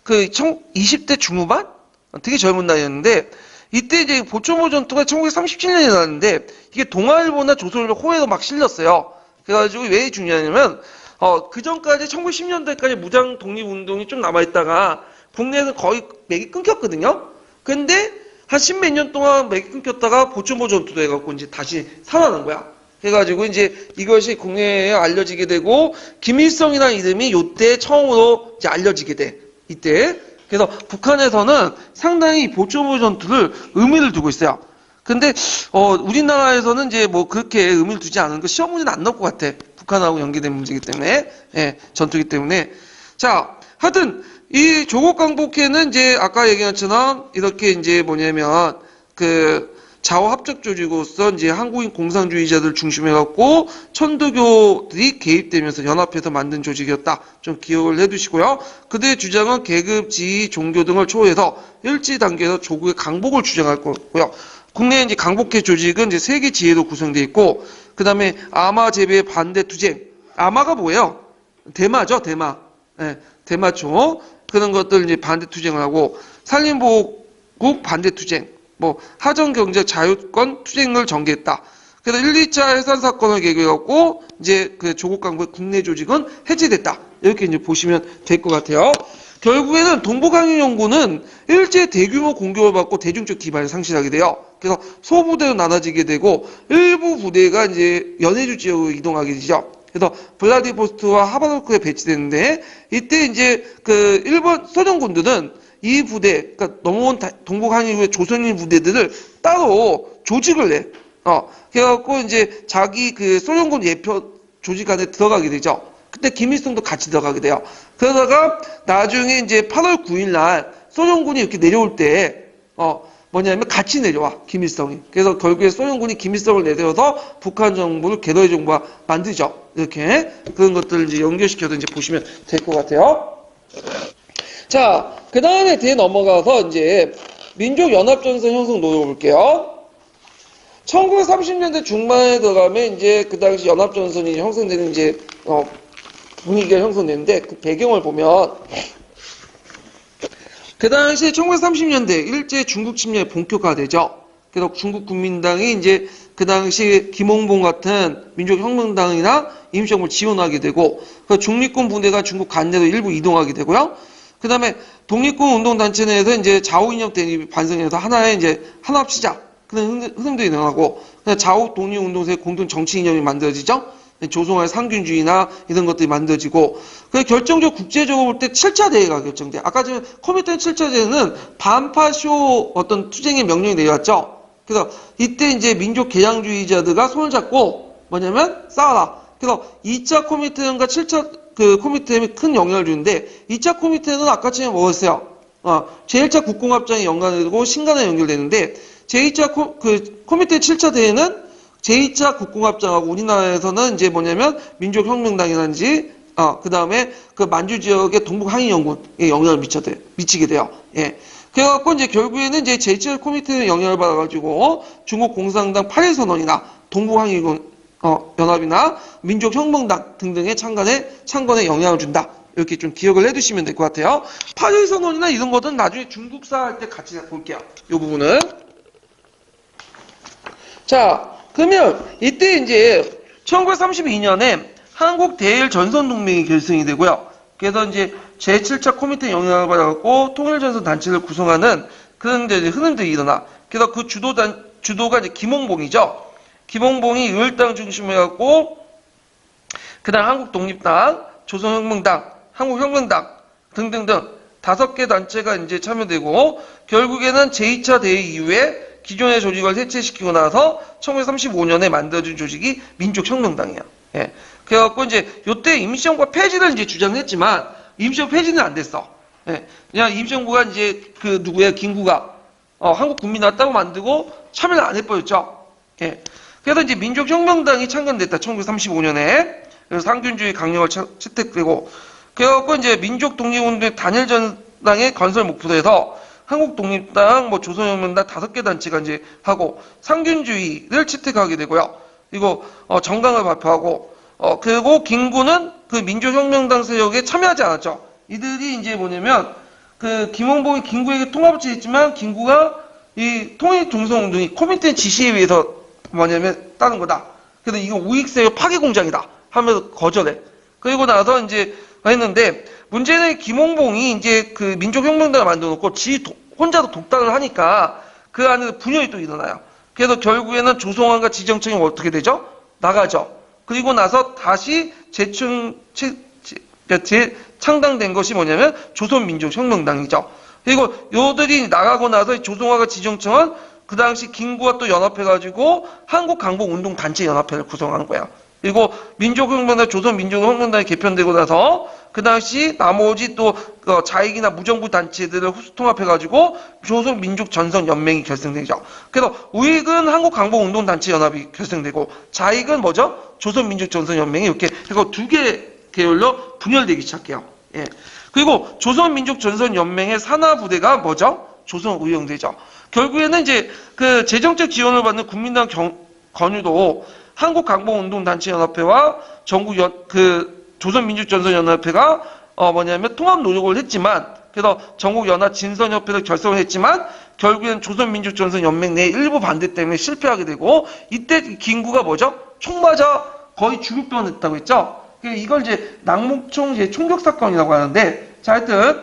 그 20대 중후반? 되게 젊은 나이였는데, 이때 이제 보촌보 전투가 1937년에 일어났는데, 이게 동아일보나 조선일보 호에도 막 실렸어요. 그래가지고 왜 중요하냐면, 그 전까지 1910년대까지 무장 독립운동이 좀 남아있다가 국내에서 거의 맥이 끊겼거든요. 근데 한 십몇 년 동안 맥이 끊겼다가 보충보 전투도 해갖고 이제 다시 살아난 거야. 해가지고 이제 이것이 국내에 알려지게 되고 김일성이라는 이름이 이때 처음으로 이제 알려지게 돼. 이때. 그래서 북한에서는 상당히 보충보 전투를 의미를 두고 있어요. 근데 우리나라에서는 이제 그렇게 의미를 두지 않은 거 시험 문제는 안 나올 것 같아. 북한하고 연계된 문제이기 때문에, 예, 전투이기 때문에. 자, 하여튼 이 조국 강복회는 이제 아까 얘기한 것처럼 이렇게 이제 뭐냐면 그 좌우 합작 조직으로서 이제 한국인 공산주의자들 중심해갖고 천도교들이 개입되면서 연합해서 만든 조직이었다. 좀 기억을 해두시고요. 그들의 주장은 계급, 지위, 종교 등을 초월해서 일치 단계에서 조국의 강복을 주장할 거고요. 국내 이제 강복회 조직은 이제 3개 지혜로 구성되어 있고, 그 다음에 아마 재배 반대 투쟁. 아마가 뭐예요? 대마죠, 대마. 예, 대마초. 그런 것들 이제 반대 투쟁을 하고, 산림보호국 반대 투쟁, 하정경제 자유권 투쟁을 전개했다. 그래서 1, 2차 해산 사건을 계기해갖고, 이제 그 조국 강복회 국내 조직은 해체됐다. 이렇게 이제 보시면 될 것 같아요. 결국에는 동북항해연구는 일제 대규모 공격을 받고 대중적 기반을 상실하게 돼요. 그래서 소부대로 나눠지게 되고 일부 부대가 이제 연해주 지역으로 이동하게 되죠. 그래서 블라디보스토크와 하바도크에 배치되는데 이때 이제 그 일본 소련군들은 이 부대, 그러니까 넘어온 동북항해연구의 조선인 부대들을 따로 조직을 내. 그래갖고 이제 자기 그 소련군 예표 조직 안에 들어가게 되죠. 그때 김일성도 같이 들어가게 돼요. 그러다가 나중에 이제 8월 9일 날 소련군이 이렇게 내려올 때 뭐냐면 같이 내려와 김일성이. 그래서 결국에 소련군이 김일성을 내려서 북한 정부를 개도의 정부가 만들죠. 이렇게 그런 것들을 이제 연결시켜서 이제 보시면 될 것 같아요. 자, 그 다음에 뒤에 넘어가서 이제 민족연합전선 형성 노려볼게요. 1930년대 중반에 들어가면 이제 그 당시 연합전선이 형성되는 이제 분위기가 형성되는데 그 배경을 보면 그 당시 1930년대 일제 중국 침략이 본격화되죠. 그래서 중국 국민당이 이제 그 당시 김홍봉 같은 민족혁명당이나 임시정부를 지원하게 되고 그 중립군 부대가 중국 간내로 일부 이동하게 되고요. 그 다음에 독립군 운동단체 내에서 이제 좌우이념 대립이 반성해서 하나의 이제 하나합시자 그런 흐름들이 일어나고 좌우 독립운동세의 공동 정치 이념이 만들어지죠. 조성할 상균주의나 이런 것들이 만들어지고 그 결정적으로 국제적으로 볼 때 7차 대회가 결정돼. 아까 전에 코미텐 7차 대회는 반파쇼 어떤 투쟁의 명령이 내려왔죠. 그래서 이때 이제 민족 개량주의자들과 손을 잡고 뭐냐면 싸워라. 그래서 2차 코미테는과 7차 그 코미테에 큰 영향을 주는데 2차 코미테는 아까처럼 뭐였어요? 제1차 국공합장에 연관되고 신간에 연결되는데 제2차 코미테 7차 대회는 제2차 국공합장하고 우리나라에서는 이제 뭐냐면 민족혁명당이라든지 그 다음에 그 만주 지역의 동북항해연군에 영향을 미치게 돼요. 예. 그래갖고 이제 결국에는 이제 제2차 코미테에 영향을 받아가지고 중국 공산당 8.1 선언이나 동북항해군 연합이나 민족혁명당 등등의 창건에 영향을 준다. 이렇게 좀 기억을 해두시면 될 것 같아요. 8.1 선언이나 이런 것은 나중에 중국사 할 때 같이 볼게요. 이 부분은. 자, 그러면 이때 이제 1932년에 한국 대일 전선 동맹이 결성이 되고요. 그래서 이제 제7차 코미테 영향을 받아갖고 통일전선 단체를 구성하는 그런 이제 흐름들이 일어나. 그래서 그 주도가 이제 김홍봉이죠. 김홍봉이 의열당 중심으로 해갖고 그다음 한국독립당, 조선혁명당, 한국혁명당 등등등 5개 단체가 이제 참여되고 결국에는 제2차 대회 이후에 기존의 조직을 해체시키고 나서 1935년에 만들어진 조직이 민족혁명당이에요. 예. 그래갖고 이제 요때 임시정부가 폐지를 이제 주장했지만 임시정부 폐지는 안 됐어. 예. 그냥 임시정부가 이제 그 누구야 김구가 한국국민당 따로 만들고 참여를 안 해버렸죠. 예. 그래서 이제 민족혁명당이 창건됐다. 1935년에. 그래서 상균주의 강령을 채택되고 그래갖고 이제 민족독립운동의 단일전당의 건설 목표로 해서 한국독립당, 조선혁명당 5개 단체가 이제 하고 상균주의를 채택하게 되고요. 그리고 정강을 발표하고 그리고 김구는 그 민족혁명당 세력에 참여하지 않았죠. 이들이 이제 뭐냐면 그 김홍봉이 김구에게 통합을 지했지만 김구가 이 통일동성운동이 코민트의 지시에 의해서 뭐냐면 따는 거다. 그래서 이거 우익세력 파괴 공장이다 하면서 거절해. 그리고 나서 이제 했는데 문제는 김홍봉이 이제 그 민족혁명당을 만들어 놓고 혼자도 독단을 하니까 그 안에서 분열이 또 일어나요. 그래서 결국에는 조성환과 지정청이 어떻게 되죠? 나가죠. 그리고 나서 다시 재창당된 것이 뭐냐면 조선민족혁명당이죠. 그리고 요들이 나가고 나서 조성환과 지정청은 그 당시 김구와 또 연합해가지고 한국강복운동단체 연합회를 구성한 거야. 그리고 민족혁명당, 조선민족혁명당이 개편되고 나서 그 당시 나머지 또 자익이나 무정부 단체들을 통합해가지고 조선민족전선연맹이 결성되죠. 그래서 우익은 한국강복운동단체 연합이 결성되고 자익은 뭐죠? 조선민족전선연맹이 이렇게 해서 2개 계열로 분열되기 시작해요. 예. 그리고 조선민족전선연맹의 산하부대가 뭐죠? 조선의용대죠. 결국에는 이제 그 재정적 지원을 받는 국민당 건유도 한국강복운동단체연합회와 조선민족전선연합회가 뭐냐면 통합 노력을 했지만 그래서 전국연합 진선협회를 결성을 했지만 결국에는 조선민족전선연맹 내 일부 반대 때문에 실패하게 되고 이때 김구가 뭐죠? 총 맞아 거의 죽을 뻔했다고 했죠. 이걸 이제 낙목총 총격 사건이라고 하는데 자 하여튼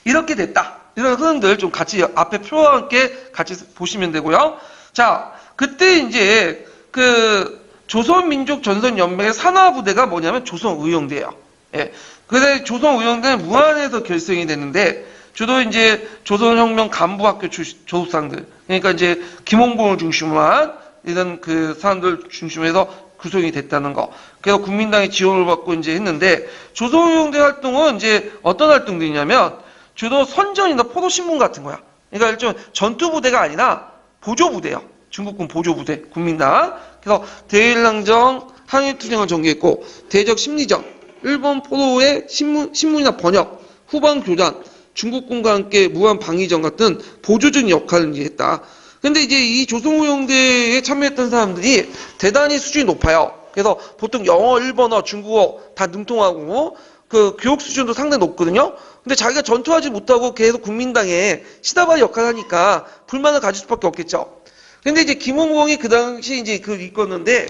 이렇게 됐다. 이런 흐름들 좀 같이 앞에 표와 함께 같이 보시면 되고요. 자 그때 이제 그 조선민족전선연맹의 산하부대가 뭐냐면 조선의용대예요. 예. 그래서 조선의용대는 무안에서 결성이 됐는데 주로 이제 조선혁명 간부학교 졸업생들 그러니까 이제 김홍봉을 중심으로 한 이런 그 사람들 중심으로 해서 구성이 됐다는 거. 그래서 국민당의 지원을 받고 이제 했는데 조선의용대 활동은 이제 어떤 활동들이냐면 주로 선전이나 포도신문 같은 거야. 그러니까 일종 전투부대가 아니라 보조부대예요. 중국군 보조부대, 국민당. 그래서 대일랑정, 항일투쟁을 전개했고 대적 심리전, 일본 포로의 신문이나 번역, 후방 교전, 중국군과 함께 무한 방위전 같은 보조적인 역할을 했다. 근데 이제 이 조선의용대에 참여했던 사람들이 대단히 수준이 높아요. 그래서 보통 영어, 일본어, 중국어 다 능통하고 그 교육 수준도 상당히 높거든요. 근데 자기가 전투하지 못하고 계속 국민당에 시다바리 역할을 하니까 불만을 가질 수밖에 없겠죠. 근데 이제 김홍봉이 그 당시 이제 이끌었는데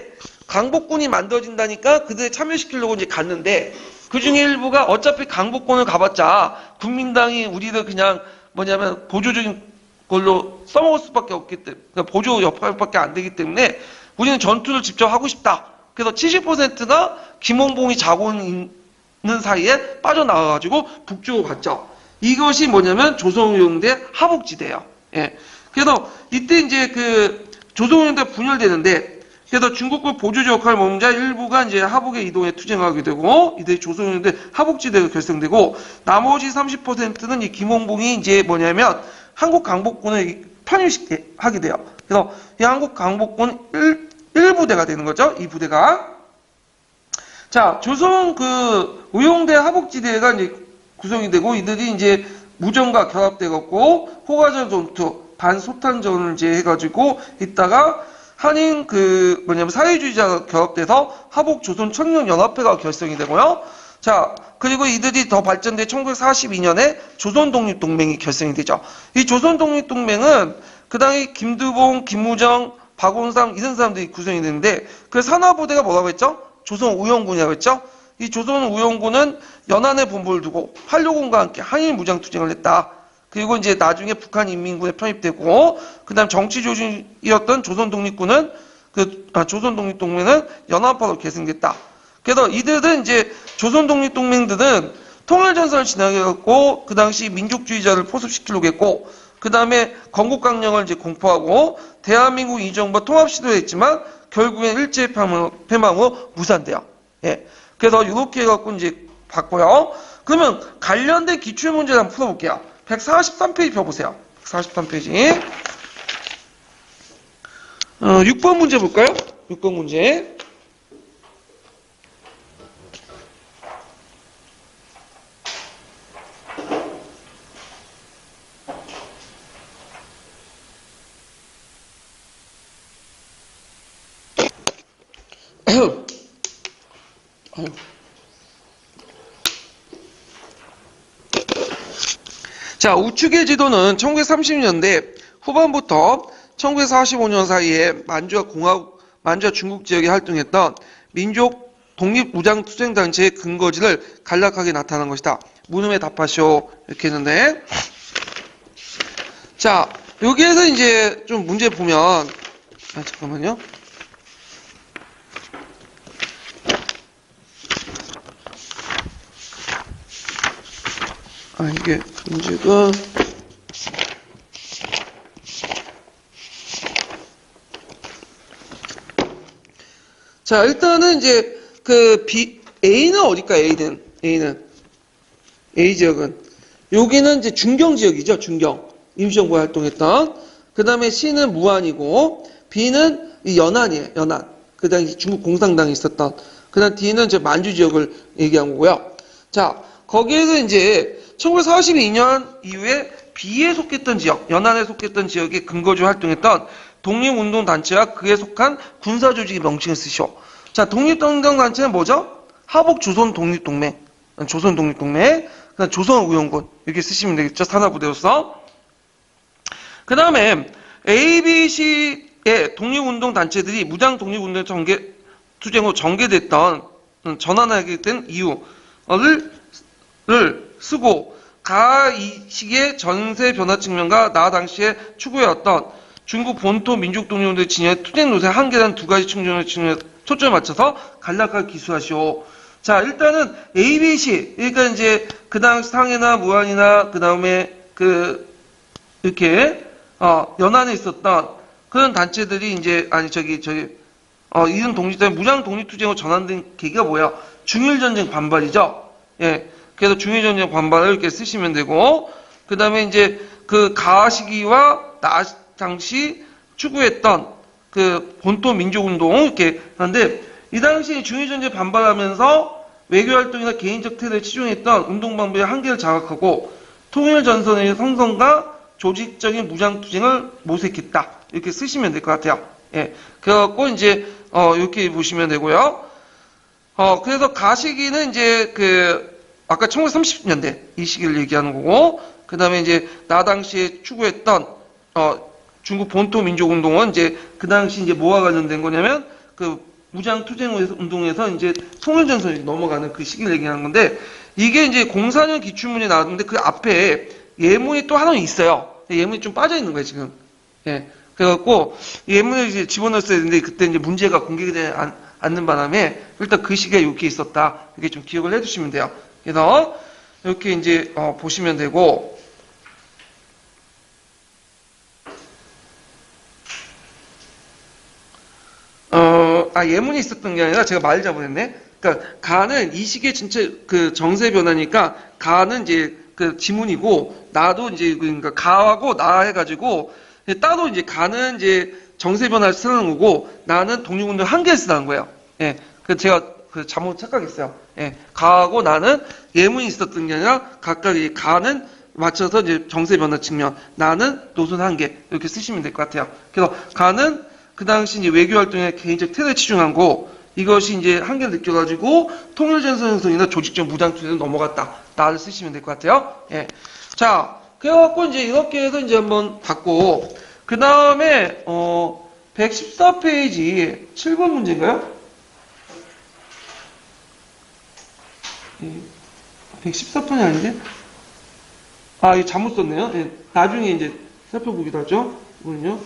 강복군이 만들어진다니까 그들 참여시키려고 이제 갔는데 그 중에 일부가 어차피 강복군을 가봤자 국민당이 우리를 그냥 뭐냐면 보조적인 걸로 써먹을 수밖에 없기 때문에 그러니까 보조 역할밖에 안 되기 때문에 우리는 전투를 직접 하고 싶다. 그래서 70%가 김홍봉이 자고 있는 사이에 빠져나와가지고 북쪽으로 갔죠. 이것이 뭐냐면 조선의용대 하복지대예요. 예. 그래서 이때 이제 그 조선의용대가 분열되는데 그래서 중국군 보조제 역할을 머금자 일부가 이제 하북에 이동해 투쟁하게 되고, 이들이 조선인데 하북지대가 결성되고, 나머지 30%는 이 김홍봉이 이제 뭐냐면 한국 강복군을 편입하게 돼요. 그래서 이 한국 강복군 1부대가 되는 거죠. 이 부대가. 자, 조선 그 의용대 하북지대가 이제 구성이 되고, 이들이 이제 무정과 결합되었고, 호가전 전투, 반소탄전을 이제 해가지고 있다가 한인 그 뭐냐면 사회주의자가 결합돼서 하북 조선 청년 연합회가 결성이 되고요. 자, 그리고 이들이 더 발전돼 1942년에 조선 독립 동맹이 결성이 되죠. 이 조선 독립 동맹은 그 당시 김두봉, 김무정, 박원상 이런 사람들이 구성이 되는데 그 산하부대가 뭐라고 했죠? 조선 우영군이라고 했죠. 이 조선 우영군은 연안에 본부를 두고 한료군과 함께 한일 무장 투쟁을 했다. 그리고 이제 나중에 북한 인민군에 편입되고, 그 다음 정치 조직이었던 조선 독립군은, 조선 독립동맹은 연합파로 계승됐다. 그래서 이들은 이제 조선 독립동맹들은 통일전선을 진행했고, 그 당시 민족주의자를 포섭시키려고 했고, 그 다음에 건국강령을 이제 공포하고, 대한민국 이정부와 통합 시도했지만, 결국엔 일제 패망으로 무산돼요. 예. 그래서 이렇게 해갖고 이제 봤고요. 그러면 관련된 기출문제를 한번 풀어볼게요. 143페이지 펴보세요. 143페이지. 6번 문제 볼까요? 6번 문제. 자, 우측의 지도는 1930년대 후반부터 1945년 사이에 만주와 중국 지역에 활동했던 민족 독립무장투쟁단체의 근거지를 간략하게 나타난 것이다. 물음에 답하시오. 이렇게 했는데, 자, 여기에서 이제 좀 문제 보면, 잠깐만요. 이게 문제가 자, 일단은 이제 A는 어딜까? A는 A 지역은 여기는 이제 중경 지역이죠. 중경 임시정부가 활동했던. 그 다음에 C는 무안이고 B는 이 연안이에요. 연안. 그 당시 중국 공산당이 있었던. 그 다음 D는 이제 만주 지역을 얘기한 거고요. 자, 거기에서 이제 1942년 이후에 B에 속했던 지역, 연안에 속했던 지역에 근거지 활동했던 독립운동단체와 그에 속한 군사조직의 명칭을 쓰시오. 자, 독립운동단체는 뭐죠? 하북조선독립동맹, 조선독립동맹, 그다음 조선우영군 이렇게 쓰시면 되겠죠. 산하부대로서. 그 다음에 A, B, C의 독립운동단체들이 무장 독립운동 투쟁으로 전개됐던 전환하게 된 이유를 쓰고 이 시기의 전세 변화 측면과 나 당시에 추구해왔던 중국 본토 민족 독립운동의 진영의 투쟁 노세 한계라는 두 가지 측면에 초점을 맞춰서 간략하게 기술하시오. 자, 일단은 A, B, C 그러니까 이제 그 당시 상해나 무안이나 그 다음에 이렇게 연안에 있었던 그런 단체들이 이제 이런 독립단체 무장 독립투쟁으로 전환된 계기가 뭐야? 중일전쟁 반발이죠. 예. 그래서 중일전쟁 반발을 이렇게 쓰시면 되고, 그 다음에 이제 그 가 시기와 나 당시 추구했던 그 본토 민족운동 이렇게 하는데, 이 당시 중일전쟁 반발하면서 외교활동이나 개인적 태도에 치중했던 운동방법의 한계를 자각하고 통일전선의 성성과 조직적인 무장투쟁을 모색했다. 이렇게 쓰시면 될 것 같아요. 예. 그래갖고 이제, 이렇게 보시면 되고요. 그래서 가 시기는 이제 아까 1930년대 이 시기를 얘기하는 거고, 그 다음에 이제 나 당시에 추구했던 중국 본토 민족 운동은 이제 그 당시 이제 뭐와 관련된 거냐면 그 무장 투쟁 운동에서 이제 통일전선이 넘어가는 그 시기를 얘기하는 건데, 이게 이제 04년 기출문이 나왔는데 그 앞에 예문이 또 하나 있어요. 예문이 좀 빠져 있는 거예요 지금. 예. 그래갖고 예문을 이제 집어넣었어야 되는데 그때 이제 문제가 공개되지 않는 바람에 일단 그 시기에 이렇게 있었다. 이렇게 좀 기억을 해두시면 돼요. 그래서 이렇게 이제 보시면 되고, 예문이 있었던 게 아니라 제가 말 잘못했네. 그러니까 가는 이 시기에 진짜 그 정세 변화니까 가는 이제 그 지문이고 나도 이제 그러니까 가하고 나 해가지고 따로 이제 가는 이제 정세 변화를 쓰는 거고 나는 독립운동 한 개를 쓰는 거예요. 예, 그 제가 그 잘못 착각했어요. 예, 가하고 나는 예문이 있었던 게 아니라 각각 이 가는 맞춰서 이제 정세 변화 측면 나는 노선 한 개 이렇게 쓰시면 될 것 같아요. 그래서 가는 그 당시 이제 외교 활동에 개인적 태도에 치중한 거 이것이 이제 한계를 느껴가지고 통일전선 형성이나 조직적 무장 투쟁으로 넘어갔다. 나를 쓰시면 될 것 같아요. 예. 자, 그래갖고 이제 이렇게 해서 이제 한번 받고 그 다음에 114페이지 7번 문제인가요? 114편이 아닌데? 이거 잘못 썼네요. 예. 나중에 이제 살펴보기도 하죠. 이거는요.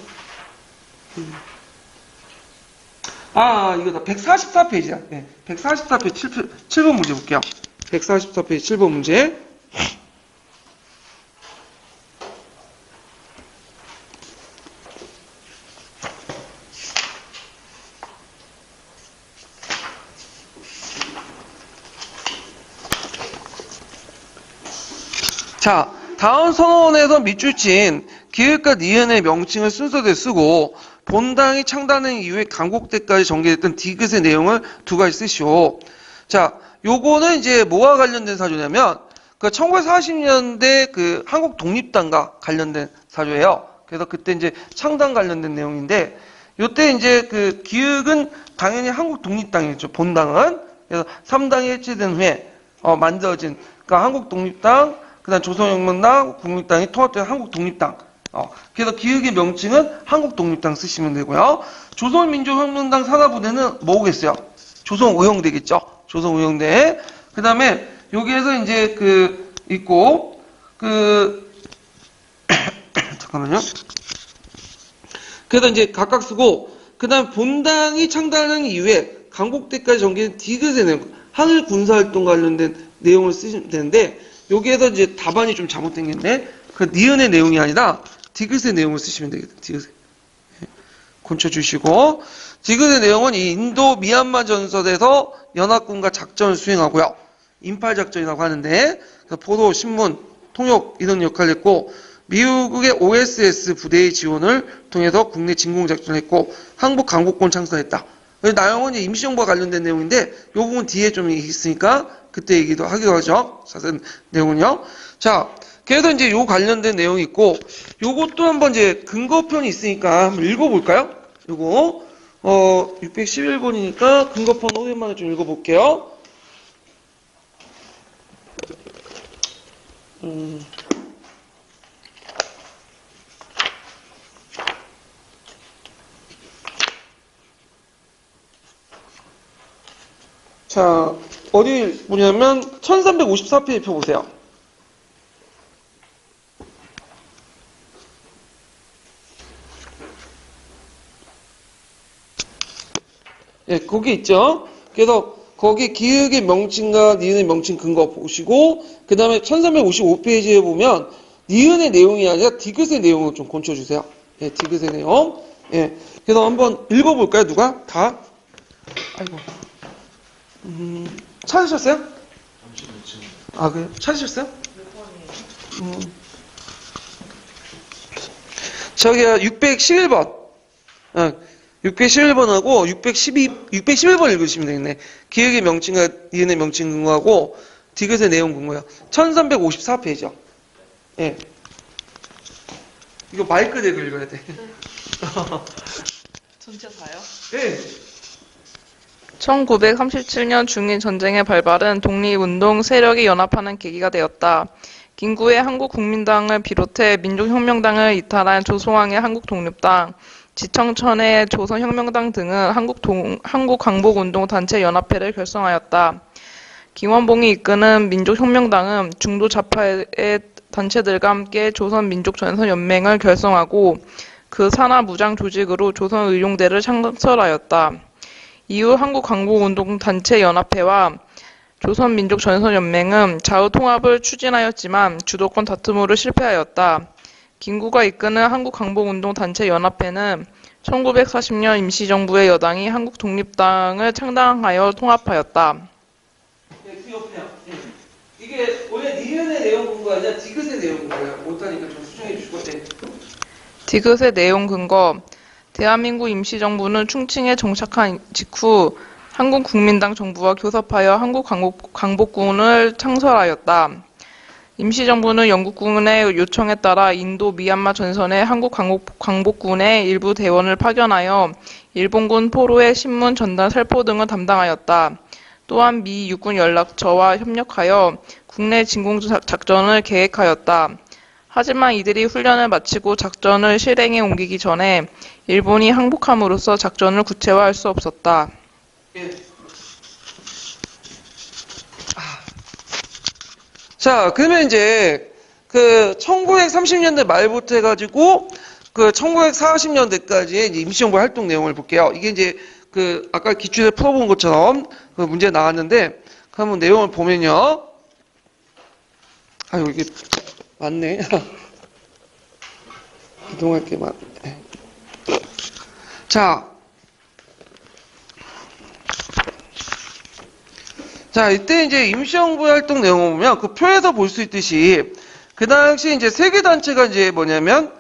이거다. 144페이지야. 네, 144페이지 7번 문제 볼게요. 144페이지 7번 문제. 자, 다음 선언에서 밑줄 친 기획과 니은의 명칭을 순서대로 쓰고 본당이 창단한 이후에 강국 때까지 전개됐던 디귿의 내용을 두 가지 쓰시오. 자, 요거는 이제 뭐와 관련된 사조냐면 그 1940년대 그 한국 독립당과 관련된 사조예요. 그래서 그때 이제 창단 관련된 내용인데 요때 이제 그 기획은 당연히 한국 독립당이죠. 본당은. 그래서 3당이 해체된 후에 만들어진 그러니까 한국 독립당 그다음 조선혁명당, 국민당이 통합된 한국 독립당. 그래서 기획의 명칭은 한국 독립당 쓰시면 되고요. 조선민주혁명당 산하부대는 뭐겠어요? 조선의용대겠죠. 조선의용대. 그다음에 여기에서 이제 그 있고 잠깐만요. 그래서 이제 각각 쓰고 그다음 본당이 창단한 이후에 강국 때까지 전개된 디귿의 내용, 항일 군사활동 관련된 내용을 쓰시면 되는데. 여기에서 이제 답안이 좀 잘못된 게 있네. 그 니은의 내용이 아니라 디귿의 내용을 쓰시면 되겠다. 디귿. 곤쳐주시고 디귿의 내용은 이 인도 미얀마 전선에서 연합군과 작전을 수행하고요. 인팔작전이라고 하는데 보도, 신문, 통역 이런 역할을 했고 미국의 OSS 부대의 지원을 통해서 국내 진공작전을 했고 항복 강국권 창설했다. 나영은 임시정부와 관련된 내용인데 이 부분 뒤에 좀 있으니까 그때 얘기도 하기로 하죠. 자세한 내용은요. 자, 그래서 이제 요 관련된 내용이 있고 요것도 한번 이제 근거편이 있으니까 한번 읽어볼까요? 요거 611번이니까 근거편 오랜만에 좀 읽어볼게요. 자, 어디 보냐면 1354페이지 펴보세요. 예, 거기 있죠. 그래서 거기 기획의 명칭과 니은의 명칭 근거 보시고 그 다음에 1355페이지에 보면 니은의 내용이 아니라 디귿의 내용을 좀 곤쳐주세요. 예, 디귿의 내용. 예, 그래서 한번 읽어볼까요? 누가? 다? 아이고. 찾으셨어요? 그래요? 찾으셨어요? 저기요, 611번. 611번하고 611번 읽으시면 되겠네. 기획의 명칭과 니은의 명칭 근거하고 디귿의 내용 근거요. 1354페이지요. 예. 이거 마이크 대고 읽어야 돼. 전체 다요? 예. 1937년 중일 전쟁의 발발은 독립운동 세력이 연합하는 계기가 되었다. 김구의 한국국민당을 비롯해 민족혁명당을 이탈한 조소왕의 한국독립당, 지청천의 조선혁명당 등은 한국광복운동 단체 연합회를 결성하였다. 김원봉이 이끄는 민족혁명당은 중도 좌파의 단체들과 함께 조선민족전선연맹을 결성하고 그 산하 무장 조직으로 조선의용대를 창설하였다. 이후 한국광복운동 단체 연합회와 조선민족전선연맹은 좌우통합을 추진하였지만 주도권 다툼으로 실패하였다. 김구가 이끄는 한국광복운동 단체 연합회는 1940년 임시정부의 여당이 한국독립당을 창당하여 통합하였다. 네, 그 옆에요. 네. 이게 원래 니은의 내용 근거 아니라 디귿의 내용 근거예요. 못하니까 좀 수정해 주시고. 네. 디귿의 내용 근거. 대한민국 임시정부는 충칭에 정착한 직후 한국국민당 정부와 교섭하여 한국광복군을 창설하였다. 임시정부는 영국군의 요청에 따라 인도 미얀마 전선에 한국광복군의 일부 대원을 파견하여 일본군 포로의 신문 전달 살포 등을 담당하였다. 또한 미 육군 연락처와 협력하여 국내 진공작전을 계획하였다. 하지만 이들이 훈련을 마치고 작전을 실행에 옮기기 전에 일본이 항복함으로써 작전을 구체화할 수 없었다. 예. 자, 그러면 이제 그 1930년대 말부터 해가지고 그 1940년대까지의 이제 임시정부 활동 내용을 볼게요. 이게 이제 그 아까 기출에 풀어본 것처럼 그 문제 나왔는데 그 한번 내용을 보면요. 아유 이게 맞네. 이동할 게 맞네. 자, 이때 이제 임시정부 활동 내용을 보면 그 표에서 볼 수 있듯이 그 당시 이제 세계 단체가 이제 뭐냐면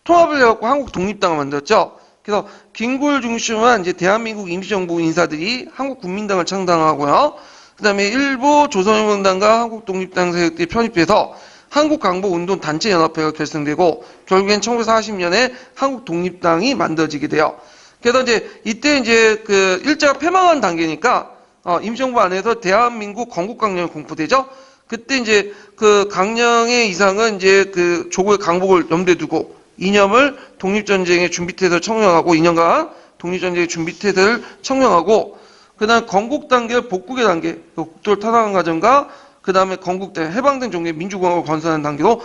통합을 해갖고 한국 독립당을 만들었죠. 그래서 김구를 중심으로 한 이제 대한민국 임시정부 인사들이 한국 국민당을 창당하고요. 그다음에 일부 조선인민당과 한국 독립당 세력들이 편입해서 한국 강복운동 단체 연합회가 결성되고 결국엔 1940년에 한국 독립당이 만들어지게 돼요. 그래서 이제 이때 이제 그 일제가 패망한 단계니까 임시정부 안에서 대한민국 건국강령이 공포되죠. 그때 이제 그 강령의 이상은 이제 그 조국의 강복을 염두에 두고 이념을 독립전쟁의 준비태세를 청명하고 2년간 독립전쟁의 준비태세를 청명하고 그다음 건국 단계, 복국의 단계, 국토를 타락한 과정과 그 다음에 건국된 해방된 종교의 민주공화국을 건설하는 단계로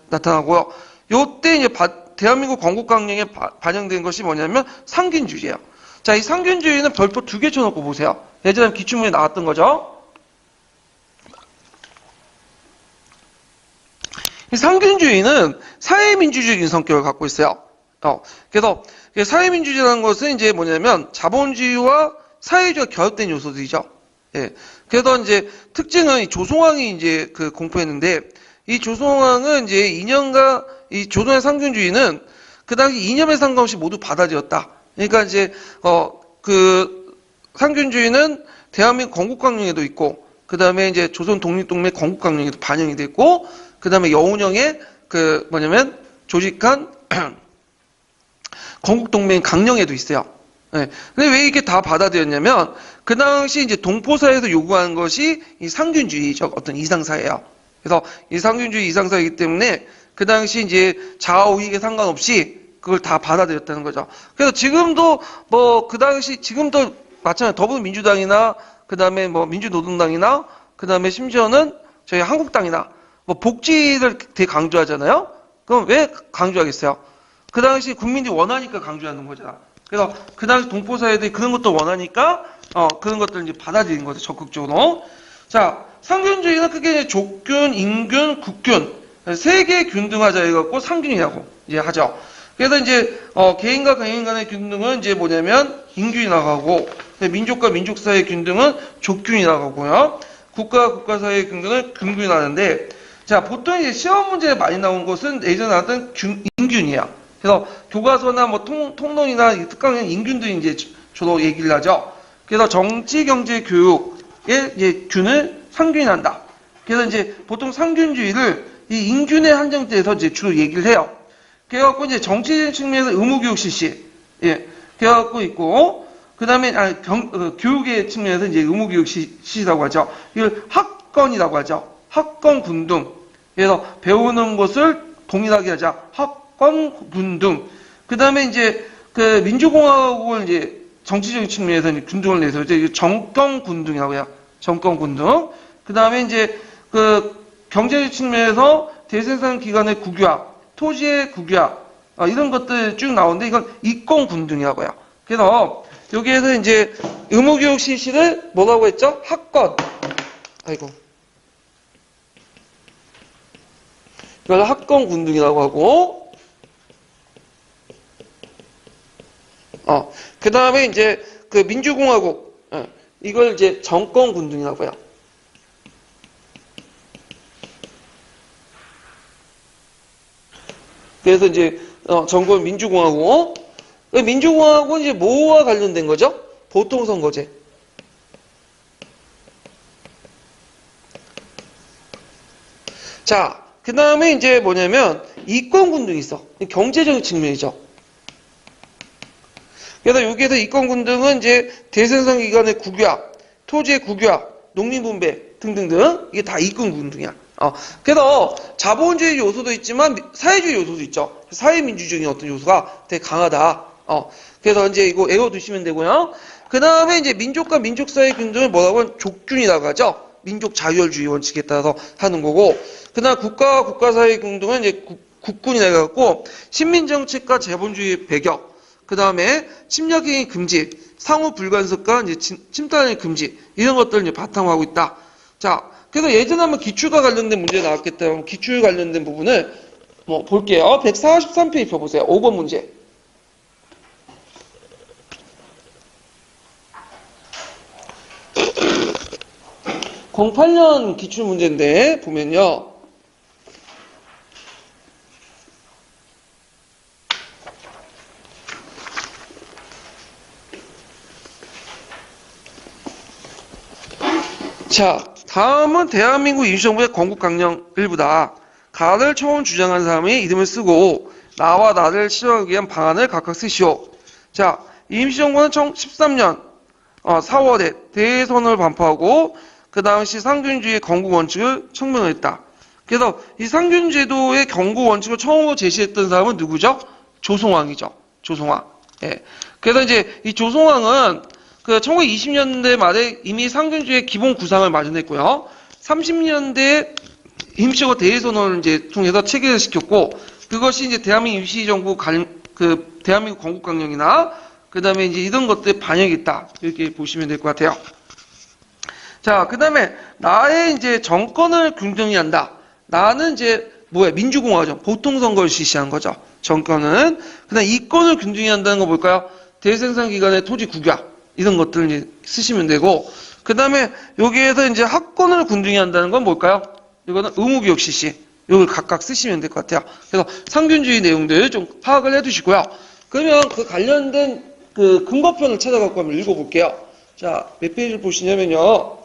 나타나고요. 요때 이제 대한민국 건국강령에 반영된 것이 뭐냐면 상균주의예요. 자, 이 상균주의는 별표 2개 쳐놓고 보세요. 예전에 기출문에 나왔던 거죠. 이 상균주의는 사회민주주의적인 성격을 갖고 있어요. 그래서 사회민주주의라는 것은 이제 뭐냐면 자본주의와 사회주의가 결합된 요소들이죠. 예. 그래서 이제 특징은 이 조송왕이 이제 그 공포했는데 이 조송왕은 이제 이념과 이 조선의 상균주의는 그 당시 이념에 상관없이 모두 받아들였다. 그러니까 이제 그 상균주의는 대한민국 건국강령에도 있고 그 다음에 이제 조선 독립동맹 건국강령에도 반영이 됐고 그 다음에 여운형의 그 뭐냐면 조직한 건국동맹 강령에도 있어요. 네. 근데 왜 이렇게 다 받아들였냐면 그 당시 이제 동포사회에서 요구하는 것이 이 상균주의적 어떤 이상사회예요. 그래서 이 상균주의 이상사회이기 때문에 그 당시 이제 좌우익에 상관없이 그걸 다 받아들였다는 거죠. 그래서 지금도 뭐 그 당시 지금도 마찬가지 더불어민주당이나 그 다음에 뭐 민주노동당이나 그 다음에 심지어는 저희 한국당이나 뭐 복지를 되게 강조하잖아요. 그럼 왜 강조하겠어요? 그 당시 국민들이 원하니까 강조하는 거잖아. 그래서 그 당시 동포사회들이 그런 것도 원하니까 그런 것들을 이제 받아들인 거죠. 적극적으로. 자, 상균주의는 크게 족균, 인균, 국균 세 개의 균등하자 해갖고 상균이라고 이제 하죠. 그래서 이제 개인과 개인 간의 균등은 이제 뭐냐면 인균이라고 하고 민족과 민족 사이의 균등은 족균이라고 하고요. 국가와 국가 사이의 균등은 금균이라고 하는데 자, 보통 이제 시험 문제에 많이 나온 것은 예전에 나왔던 인균이야. 그래서 교과서나 뭐 통론이나 특강에는 인균들이 이제 주로 얘기를 하죠. 그래서 정치, 경제, 교육의 이제 균을 상균한다. 그래서 이제 보통 상균주의를 이 인균에 한정돼서 이제 주로 얘기를 해요. 그래갖고 이제 정치적인 측면에서 의무교육 실시, 예, 그래갖고 있고, 그 다음에 교육의 측면에서 이제 의무교육 실시라고 하죠. 이걸 학건이라고 하죠. 학건 군등. 그래서 배우는 것을 동일하게 하자. 학건 군등. 그 다음에 이제 그 민주공화국을 이제 정치적인 측면에서 이제 군등을 내서 이제 정권 군등이라고 해요. 정권 군등. 그 다음에 이제 그 경제적 측면에서 대생산 기관의 국유화, 토지의 국유화, 이런 것들 쭉 나오는데 이건 이권 군등이라고 해요. 그래서 여기에서 이제 의무교육 실시를 뭐라고 했죠? 학건. 아이고. 이걸 학건 군등이라고 하고, 그 다음에 이제 그 민주공화국, 이걸 이제 정권군등이라고 해요. 그래서 이제 정권 민주공화국, 민주공화국은 이제 뭐와 관련된 거죠? 보통선거제. 자, 그 다음에 이제 뭐냐면 이권군등이 있어. 경제적인 측면이죠. 그래서 여기에서 이권군등은 이제 대생산 기관의 국유화, 토지의 국유화, 농민분배 등등등 이게 다 이권군등이야. 그래서 자본주의 요소도 있지만 사회주의 요소도 있죠. 사회민주적인 어떤 요소가 되게 강하다. 그래서 이제 이거 외워두시면 되고요. 그 다음에 이제 민족과 민족 사이의 균등을 뭐라고 하면 족균이라고 하죠. 민족 자율주의 원칙에 따라서 하는 거고, 그 다음 국가와 국가 사이의 균등은 이제 국군이라 해갖고, 식민정책과 자본주의 배격, 그 다음에 침략행위 금지, 상호 불간섭과 이제 침탈행위 금지, 이런 것들을 이제 바탕으로 하고 있다. 자, 그래서 예전에 한번 기출과 관련된 문제 나왔기 때문에 기출 관련된 부분을 볼게요. 143페이지 펴보세요. 5번 문제. 08년 기출 문제인데 보면요. 자, 다음은 대한민국 임시정부의 건국강령 일부다. 가를 처음 주장한 사람의 이름을 쓰고 나와 나를 실현하기 위한 방안을 각각 쓰시오. 자, 임시정부는 2013년 4월에 대선을 반포하고 그 당시 상균주의 건국 원칙을 청명했다. 그래서 이 상균제도의 건국 원칙을 처음으로 제시했던 사람은 누구죠? 조송왕이죠. 조송왕. 예. 그래서 이제 이 조송왕은 그 1920년대 말에 이미 상균주의 기본 구상을 마련했고요. 30년대 임시정부 대의선언을 이제 통해서 체계를 시켰고, 그것이 이제 대한민국 임시정부 대한민국 건국강령이나 그 다음에 이제 이런 것들에 반영이 있다. 이렇게 보시면 될 것 같아요. 자, 그 다음에 나의 이제 정권을 균등히 한다. 나는 이제 민주공화정, 보통선거를 실시한 거죠. 정권은. 그 다음에 이권을 균등히 한다는 거 뭘까요? 대생산 기관의 토지 국유화. 이런 것들을 이제 쓰시면 되고, 그 다음에 여기에서 이제 학권을 균등히 한다는 건 뭘까요? 이거는 의무교육 실시. 이걸 각각 쓰시면 될 것 같아요. 그래서 상균주의 내용들 좀 파악을 해 두시고요. 그러면 그 관련된 그 근거편을 찾아갖고 한번 읽어볼게요. 자, 몇 페이지를 보시냐면요.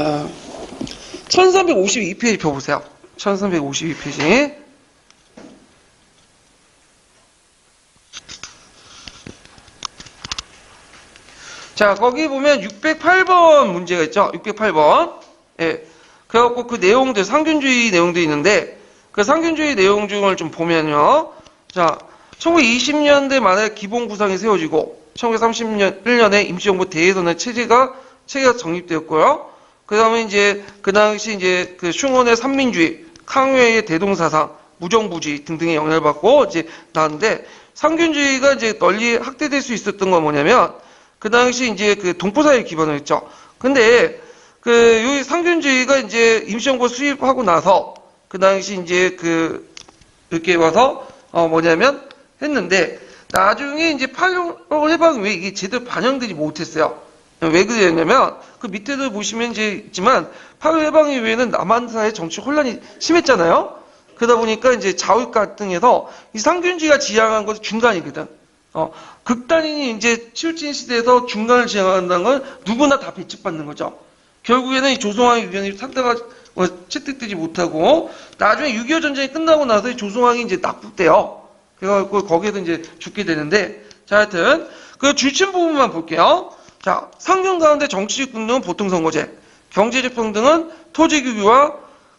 아, 1352페이지 펴보세요. 1352페이지. 자, 거기 보면 608번 문제가 있죠. 608번. 예. 그래갖고 그 내용들, 상균주의 내용도 있는데, 그 상균주의 내용 중을 좀 보면요. 자, 1920년대 말에 기본 구상이 세워지고, 1931년에 임시정부 대의선의 체계가 정립되었고요. 그 다음에 이제, 그 당시 이제 그 슝원의 삼민주의,康회의 대동사상, 무정부주의 등등의 영향을 받고 이제 나왔는데, 상균주의가 이제 널리 확대될 수 있었던 건 뭐냐면, 그 당시 이제 그 동포사회에 기반을 했죠. 근데 요 상균주의가 이제 임시정부 수립하고 나서 그 당시 이제 이렇게 와서 했는데 나중에 이제 8.15 해방 후에 이게 제대로 반영되지 못했어요. 왜 그랬냐면 그 밑에도 보시면 이제 있지만 8.15 해방 이후에는 남한사회 정치 혼란이 심했잖아요. 그러다 보니까 이제 좌우 갈등에서 이 상균주의가 지향한 것은 중간이거든. 극단인이 이제 치우친 시대에서 중간을 지향한다는 건 누구나 다 배척받는 거죠. 결국에는 이 조성왕의 의견이 상대가 채택되지 못하고 나중에 6.25 전쟁이 끝나고 나서 이 조성왕이 이제 납북돼요. 그래갖고 거기에서 이제 죽게 되는데, 자, 하여튼 그 줄침 부분만 볼게요. 자, 상균 가운데 정치적 분등은 보통선거제, 경제적 평등은 토지교육과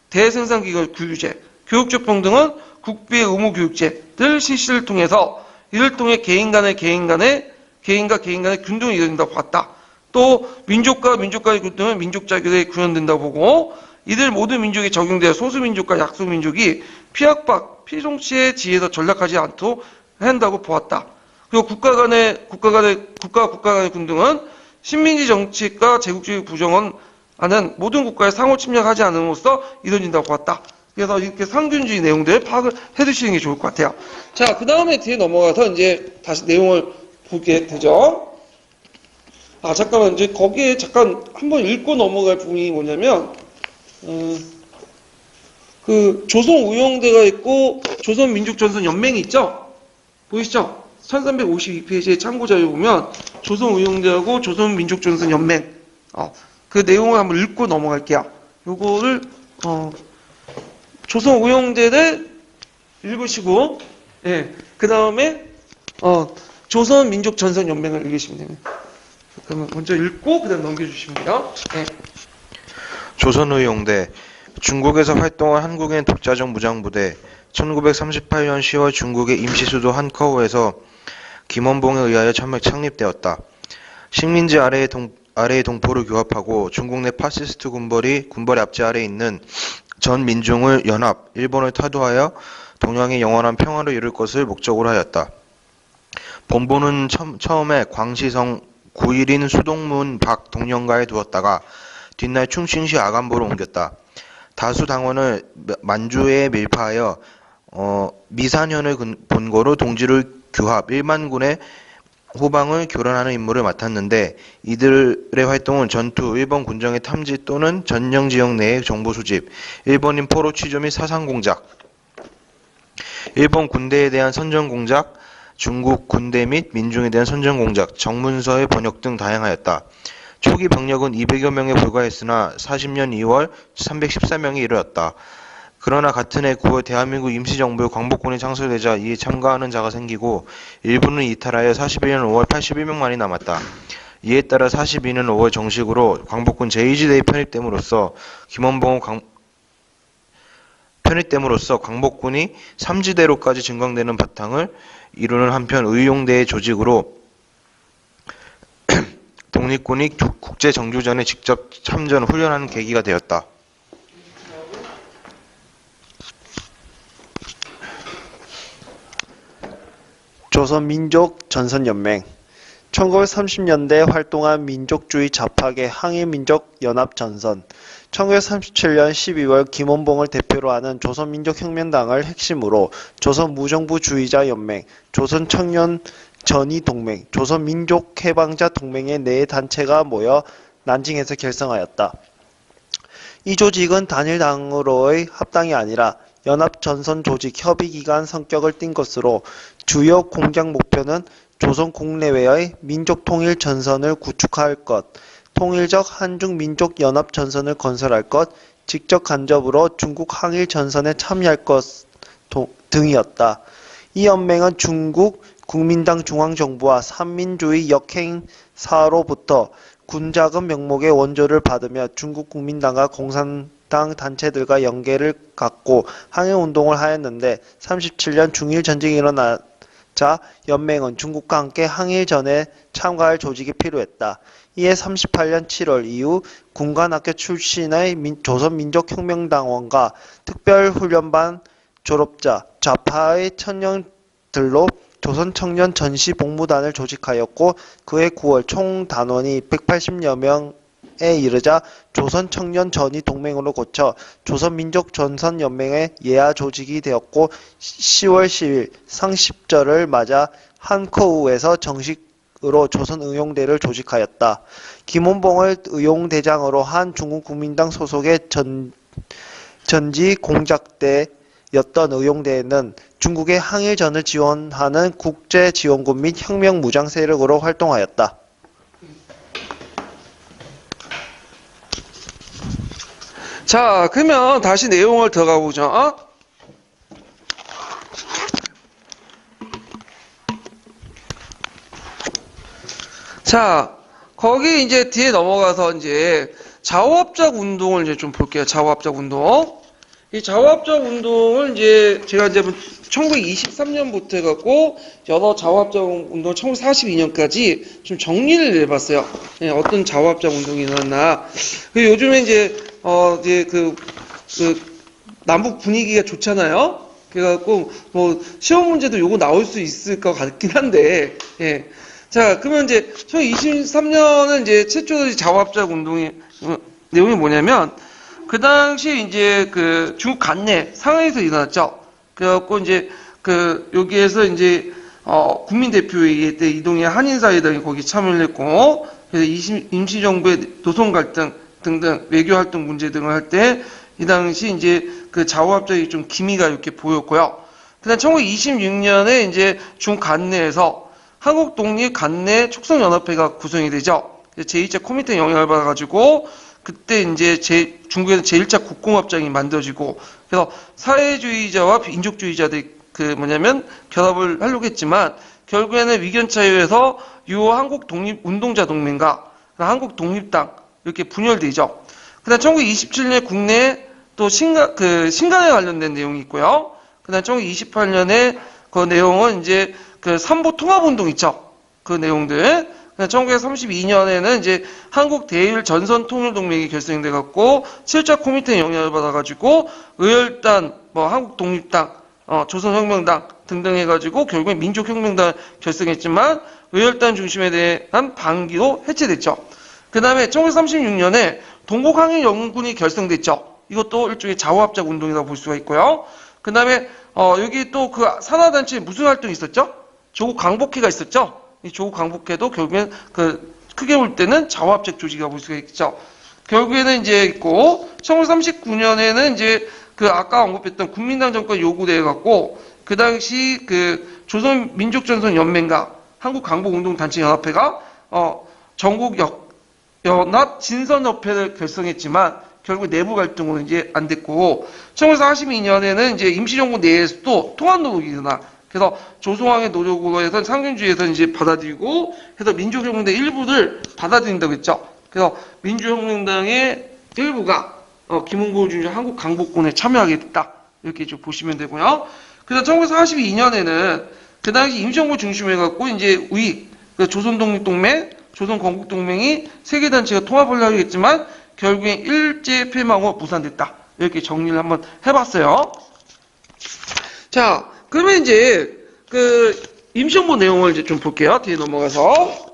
대생산기관 규유제, 교육적 평등은 국비의 의무교육제를 실시를 통해서 이를 통해 개인과 개인 간의 균등이 이루어진다고 봤다. 또 민족과 민족 간의 균등은 민족자결에 구현된다고 보고 이들 모든 민족이 적용되어 소수민족과 약소민족이 피성치의 지혜에서 전락하지 않도록 한다고 보았다. 그리고 국가 간의 균등은 식민지 정치가 제국주의 부정은 하는 모든 국가에 상호 침략하지 않음으로써 이루어진다고 봤다. 그래서 이렇게 상준주의 내용들을 파악을 해두시는 게 좋을 것 같아요. 자, 그 다음에 뒤에 넘어가서 이제 다시 내용을 보게 되죠. 아, 잠깐만, 이제 거기에 잠깐 한번 읽고 넘어갈 부분이 뭐냐면, 그 조선우용대가 있고 조선민족전선연맹이 있죠? 보이시죠? 1352페이지의 참고자료 보면 조선우용대하고 조선민족전선연맹 그 내용을 한번 읽고 넘어갈게요. 요거를 조선우용대를 읽으시고 그 다음에 조선민족전선연맹을 읽으시면 됩니다. 그러면 먼저 읽고 그 다음 넘겨주시면 돼요. 조선의용대 중국에서 활동한 한국인 독자적 무장부대 1938년 10월 중국의 임시수도 한커우에서 김원봉에 의하여 창립되었다. 식민지 아래의 동포를 규합하고 중국 내 파시스트 군벌의 압제 아래에 있는 전 민중을 연합, 일본을 타도하여 동양의 영원한 평화를 이룰 것을 목적으로 하였다. 본부는 처음에 광시성 9일인 수동문 박 동령가에 두었다가 뒷날 충칭시 아간보로 옮겼다. 다수 당원을 만주에 밀파하여 미산현을 본거로 동지를 규합 1만 군의 후방을 교란하는 임무를 맡았는데 이들의 활동은 전투, 일본 군정의 탐지 또는 전령 지역 내의 정보 수집, 일본인 포로 취조 및 사상 공작, 일본 군대에 대한 선전 공작, 중국 군대 및 민중에 대한 선전 공작, 정문서의 번역 등 다양하였다. 초기 병력은 200여 명에 불과했으나 40년 2월 314명에 이르렀다. 그러나 같은 해 9월 대한민국 임시정부의 광복군이 창설되자 이에 참가하는 자가 생기고 일부는 이탈하여 41년 5월 81명만이 남았다. 이에 따라 42년 5월 정식으로 광복군 제2지대에 편입됨으로써 광복군이 3지대로까지 증강되는 바탕을 이루는 한편 의용대의 조직으로 독립군이 국제정규전에 직접 참전, 훈련하는 계기가 되었다. 조선민족전선연맹 1930년대 활동한 민족주의 좌파계 항일민족연합전선 1937년 12월 김원봉을 대표로 하는 조선민족혁명당을 핵심으로 조선무정부주의자연맹, 조선청년전의동맹, 조선민족해방자동맹의 네 단체가 모여 난징에서 결성하였다. 이 조직은 단일당으로의 합당이 아니라 연합전선조직 협의기관 성격을 띈 것으로 주요 공작 목표는 조선 국내외의 민족통일전선을 구축할 것, 통일적 한중민족연합전선을 건설할 것, 직접 간접으로 중국 항일전선에 참여할 것 등이었다. 이 연맹은 중국 국민당 중앙정부와 삼민주의 역행사로부터 군자금 명목의 원조를 받으며 중국 국민당과 공산당 단체들과 연계를 갖고 항일운동을 하였는데 37년 중일전쟁이 일어나자 연맹은 중국과 함께 항일전에 참가할 조직이 필요했다. 이에 38년 7월 이후 군관학교 출신의 조선민족혁명당원과 특별훈련반 졸업자, 좌파의 청년들로 조선청년 전시복무단을 조직하였고 그해 9월 총 단원이 180여 명에 이르자 조선청년전의동맹으로 고쳐 조선민족전선연맹의 예하 조직이 되었고 10월 10일 상십절을 맞아 한커우에서 정식으로 조선의용대를 조직하였다. 김원봉을 의용대장으로 한 중국국민당 소속의 전지공작대 였던 의용대에는 중국의 항일전을 지원하는 국제지원군 및 혁명무장 세력으로 활동하였다. 자, 그러면 다시 내용을 들어가 보죠. 자, 거기 이제 뒤에 넘어가서 이제 좌우합작 운동을 이제 좀 볼게요. 좌우합작 운동. 이 좌우합작 운동을 이제 제가 이제 1923년부터 해갖고 여러 좌우합작 운동 1942년까지 좀 정리를 해봤어요. 예, 어떤 좌우합작 운동이 일어났나. 요즘에 이제 남북 분위기가 좋잖아요. 그래갖고 뭐 시험 문제도 요거 나올 수 있을 것 같긴 한데, 예. 자, 그러면 이제 1923년은 이제 최초 자화합작 운동의 내용이 뭐냐면 그 당시에 이제 그 중국 관내 상하이에서 일어났죠. 그래갖고 이제 그 여기에서 이제 국민 대표회의 때 이동희 한인사회당이 거기 참여를 했고, 그래서 임시정부의 노선 갈등 등등 외교 활동 문제 등을 할 때 이 당시 이제 그 자화합작이 좀 기미가 이렇게 보였고요. 그다음 1926년에 이제 중 관내에서 한국 독립 관내 촉성연합회가 구성이 되죠. 제2차 코미테 영향을 받아가지고 그때 이제 중국에서 제1차 국공합작이 만들어지고, 그래서 사회주의자와 민족주의자들이 그 뭐냐면 결합을 하려고 했지만 결국에는 위견차이에서 유호 한국 독립 운동자 동맹과 한국 독립당 이렇게 분열되죠. 그다음 1927년에 국내에 또 신간에 관련된 내용이 있고요. 그다음 1928년에 그 내용은 이제 그 삼보 통합운동 있죠. 그 내용들. 1932년에는 이제 한국 대일 전선 통일 동맹이 결성돼 갖고 7차 코미테 영향을 받아가지고 의열단, 뭐 한국 독립당, 조선혁명당 등등 해가지고 결국에 민족혁명당 결성했지만 의열단 중심에 대한 반기로 해체됐죠. 그 다음에 1936년에 동국항일연군이 결성됐죠. 이것도 일종의 자화합작 운동이라고 볼 수가 있고요. 그 다음에 여기 또 그 산하단체에 무슨 활동이 있었죠? 조국 광복회가 있었죠. 이 조국 광복회도 결국엔 그 크게 볼 때는 자화합작 조직이라고 볼 수가 있죠. 결국에는 이제 있고 1939년에는 이제 그 아까 언급했던 국민당 정권 요구돼 갖고 그 당시 그 조선민족전선연맹과 한국광복운동단체연합회가 전국 연합 진선협회를 결성했지만 결국 내부 갈등으로 이제 안 됐고 1942년에는 이제 임시정부 내에서도 통합 노력이 일어나. 그래서 조성왕의 노력으로 해서 상균주의에서 이제 받아들이고 해서 민족혁명당 일부를 받아들인다고 했죠. 그래서 민주혁명당의 일부가 김홍보를 중심 한국 강복군에 참여하게 됐다. 이렇게 좀 보시면 되고요. 그래서 1942년에는 그 당시 임시정부 중심으로 해갖고 이제 우익, 조선독립동맹, 조선건국동맹이 세계단체가 통합을 하려고 했지만 결국엔 일제 패망으로 무산됐다. 이렇게 정리를 한번 해봤어요. 자, 그러면 이제 그 임시정부 내용을 이제 좀 볼게요. 뒤에 넘어가서.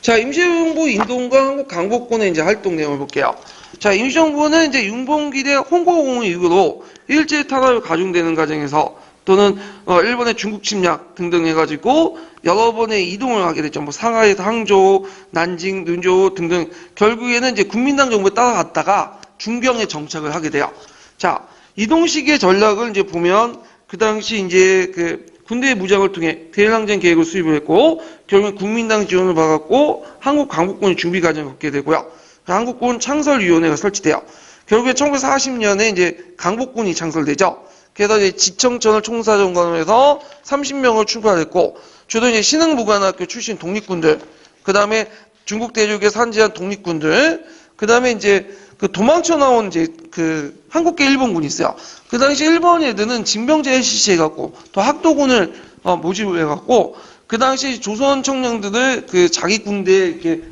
자, 임시정부 인동과 한국 강복군의 이제 활동 내용을 볼게요. 자, 임시정부는 이제 윤봉길의 홍보공을 이후로 일제 탄압이 가중되는 과정에서 또는 일본의 중국 침략 등등 해가지고 여러 번의 이동을 하게 됐죠. 뭐 상하이에서 항저우, 난징, 눈저우 등등 결국에는 이제 국민당 정부에 따라갔다가 중경에 정착을 하게 돼요. 자, 이동 시기의 전략을 이제 보면 그 당시 이제 그 군대의 무장을 통해 대일항쟁 계획을 수립을 했고 결국 국민당 지원을 받았고 한국 강복군의 준비 과정을 겪게 되고요. 한국군 창설위원회가 설치돼요. 결국에 1940년에 이제 강복군이 창설되죠. 그래서 이제 지청천을 총사정관을 해서 30명을 출발했고, 주로 이제 신흥무관학교 출신 독립군들, 그 다음에 중국 대륙에 산지한 독립군들, 그 다음에 이제 그 도망쳐 나온 이제 그 한국계 일본군이 있어요. 그 당시 일본 애들은 징병제 LCC 해갖고, 또 학도군을 모집을 해갖고, 그 당시 조선 청년들을 그 자기 군대에 이렇게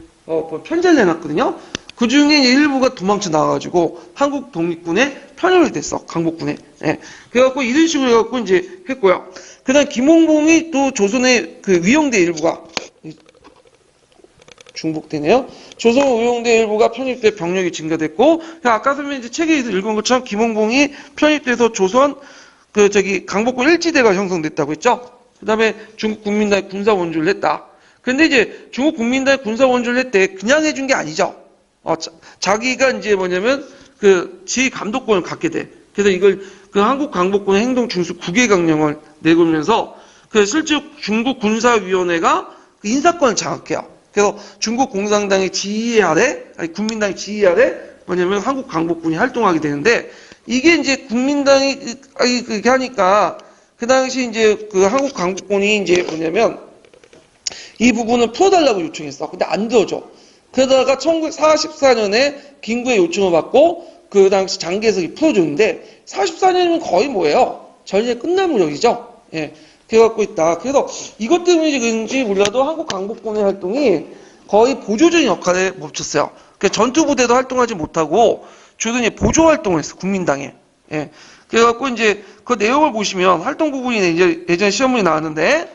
편제를 해놨거든요. 그 중에 일부가 도망쳐 나와가지고 한국 독립군에 편입이 됐어. 강복군에. 예. 그래갖고 이런 식으로 해갖고 이제 했고요. 그 다음 김홍봉이 또 조선의 그 위용대 일부가 중복되네요. 조선 의용대 일부가 편입돼 병력이 증가됐고, 아까 선생님 이제 책에서 읽은 것처럼 김홍봉이 편입돼서 조선 강복군 일지대가 형성됐다고 했죠. 그 다음에 중국 국민당이 군사 원주를 했다. 근데 이제 중국 국민당이 군사 원주를 했대 그냥 해준 게 아니죠. 자기가 이제 뭐냐면 그 지휘 감독권을 갖게 돼. 그래서 이걸 그 한국 강복군의 행동 중수 9개 강령을 내걸면서 그 실제 중국 군사위원회가 그 인사권을 장악해요. 그래서 중국 공산당의 지휘 아래, 아니 국민당의 지휘 아래 뭐냐면 한국 강복군이 활동하게 되는데 이게 이제 국민당이 그렇게 하니까 그 당시 이제 그 한국 강복군이 이제 뭐냐면 이 부분을 풀어달라고 요청했어. 근데 안 들어줘. 그러다가 1944년에 김구의 요청을 받고 그 당시 장개석이 풀어줬는데 44년이면 거의 뭐예요? 전쟁 끝날 무렵이죠. 예, 그래갖고 있다. 그래서 이것 때문인지 그런지 몰라도 한국 강복군의 활동이 거의 보조적인 역할에 멈췄어요. 전투부대도 활동하지 못하고 주로 이제 보조 활동을 했어. 국민당에. 예. 그래갖고 이제 그 내용을 보시면 활동 부분이 이제 예전에 시험문이 나왔는데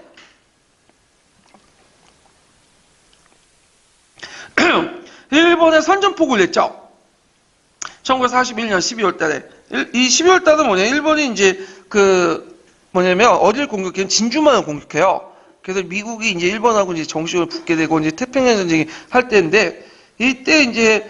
1번에 선전포고를 냈죠. 1941년 12월 달에. 이 12월 달은 뭐냐? 일본이 이제 뭐냐면 어디를 공격해요? 진주만을 공격해요. 그래서 미국이 이제 일본하고 이제 정식으로 붙게 되고 이제 태평양 전쟁이 할 때인데 이때 이제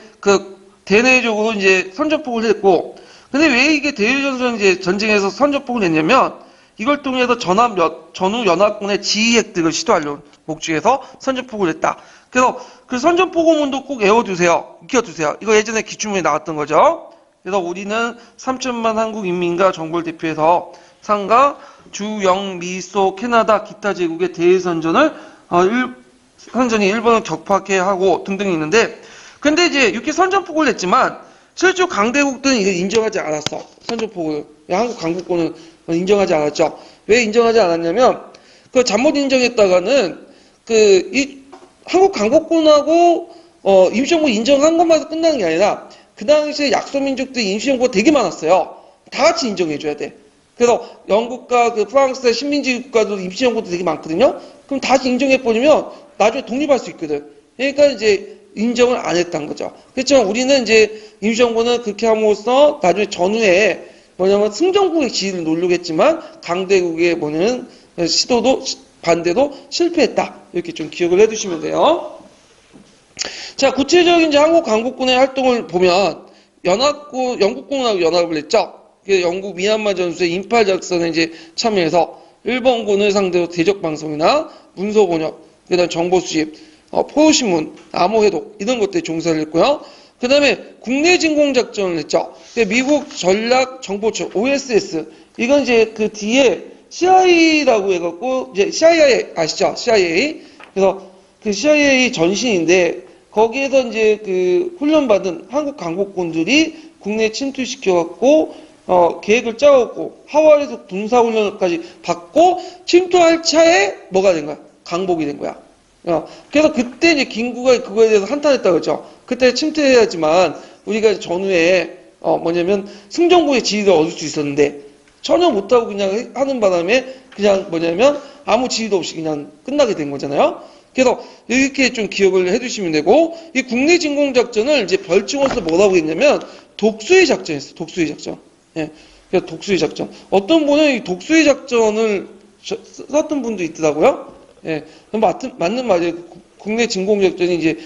대내적으로 이제 선전포고를 했고 근데 왜 이게 대일전선 전쟁에서 선전포고를 냈냐면 이걸 통해서 전후 연합군의 지휘 획득을 시도하려는 목적에서 선전포고를 했다. 그래서 그 선전포고문도 꼭 외워두세요. 익혀두세요. 이거 예전에 기출문에 나왔던 거죠. 그래서 우리는 3천만 한국 인민과 정부를 대표해서 상가, 주, 영, 미, 소, 캐나다, 기타 제국의 대선전을 선전이 일본을 격파하게 하고 등등이 있는데 근데 이제 이렇게 선전포고를 했지만 실제로 강대국들은 이걸 인정하지 않았어. 선전포고를. 한국 강국권은 인정하지 않았죠. 왜 인정하지 않았냐면 잘못 인정했다가는 이 한국 강국권하고 임시정부 인정한 것만 끝나는 게 아니라 그 당시에 약소민족들이 임시정부가 되게 많았어요. 다 같이 인정해줘야 돼. 그래서 영국과 프랑스의 식민지 국가도 임시정부도 되게 많거든요. 그럼 다시 인정해버리면 나중에 독립할 수 있거든. 그러니까 이제 인정을 안 했던 거죠. 그렇지만 우리는 이제 임시정부는 그렇게 함으로써 나중에 전후에 뭐냐면 승정국의 지위를 놓으려고 했지만 강대국의 시도도 반대도 실패했다. 이렇게 좀 기억을 해두시면 돼요. 자, 구체적인 이제 한국 강국군의 활동을 보면 영국군하고 연합을 했죠. 영국 미얀마 전술의 인팔 작전에 이제 참여해서 일본군을 상대로 대적 방송이나 문서 번역, 그다음 정보 수집, 포효신문, 암호 해독 이런 것들에 종사를 했고요. 그 다음에 국내 진공 작전을 했죠. 미국 전략 정보청 OSS 이건 이제 그 뒤에 CIA라고 해갖고 이제 CIA 아시죠? CIA 그래서 그 CIA 전신인데 거기에서 이제 훈련받은 한국 강국군들이 국내에 침투시켜갖고 계획을 짜갖고 하와이에서 군사훈련까지 받고 침투할 차에 뭐가 된 거야? 강복이 된 거야. 그래서 그때 이제 김구가 그거에 대해서 한탄했다고 했죠. 그때 침투해야지만 우리가 전후에 뭐냐면 승정국의 지위를 얻을 수 있었는데 전혀 못하고 그냥 하는 바람에 그냥 뭐냐면 아무 지위도 없이 그냥 끝나게 된 거잖아요. 그래서 이렇게 좀 기억을 해두시면 되고 이 국내 진공작전을 이제 별칭으로서 뭐라고 했냐면 독수리 작전이었어요. 독수리 작전. 예. 그래서 독수리 작전. 어떤 분은 이 독수리 작전을 썼던 분도 있더라고요. 예. 맞는 말이에요. 국내 진공작전이 이제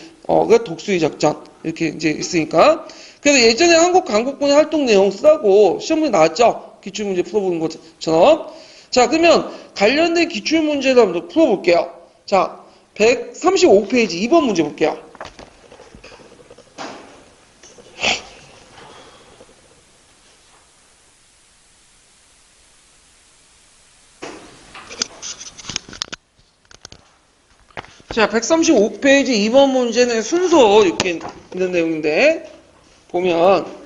독수리 작전 이렇게 이제 있으니까. 그래서 예전에 한국 강국군의 활동 내용 쓰라고 시험문에 나왔죠. 기출문제 풀어보는 것처럼. 자, 그러면 관련된 기출문제를 한번 풀어볼게요. 자, 135페이지 2번 문제 볼게요. 자, 135페이지 2번 문제는 순서 이렇게 있는 내용인데 보면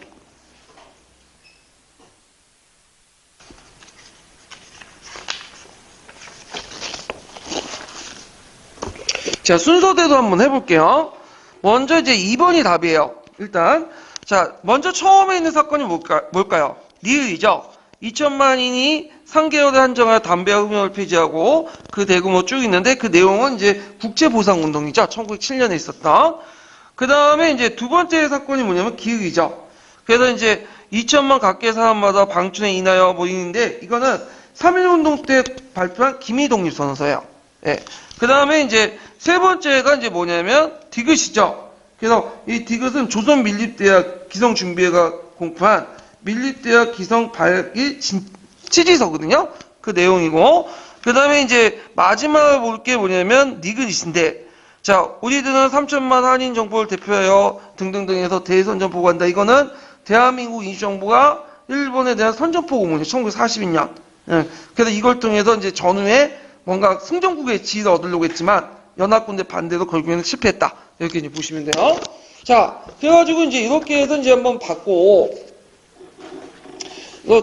자, 순서대로 한번 해볼게요. 먼저 이제 2번이 답이에요. 일단 자, 먼저 처음에 있는 사건이 뭘까요? 니을이죠. 2천만인이 3개월에 한정하여 담배와 흡연을 폐지하고 그 대규모 쭉 있는데 그 내용은 이제 국제보상운동이죠. 1907년에 있었던. 그 다음에 이제 두 번째 사건이 뭐냐면 기흑이죠. 그래서 이제 2천만 각계 사람마다 방춘에 인하여 모이는데 이거는 3.1운동 때 발표한 기미독립선언서예요. 예. 그 다음에 이제 세 번째가 이제 뭐냐면 디귿이죠. 그래서 이 디귿은 조선민립대학 기성준비회가 공포한 민립대학 기성발기 취지서거든요. 그 내용이고 그 다음에 이제 마지막으로 볼 게 뭐냐면 니귿인데 자, 우리들은 3천만 한인 정부를 대표하여 등등등해서 대선전 보고한다. 이거는 대한민국 임시정부가 일본에 대한 선전포고 문이죠. 1942년. 예. 그래서 이걸 통해서 이제 전후에 뭔가 승전국의 지위를 얻으려고 했지만 연합군대 반대로 결국에는 실패했다. 이렇게 이제 보시면 돼요. 자, 그래가지고 이제 이렇게 해서 이제 한번 봤고,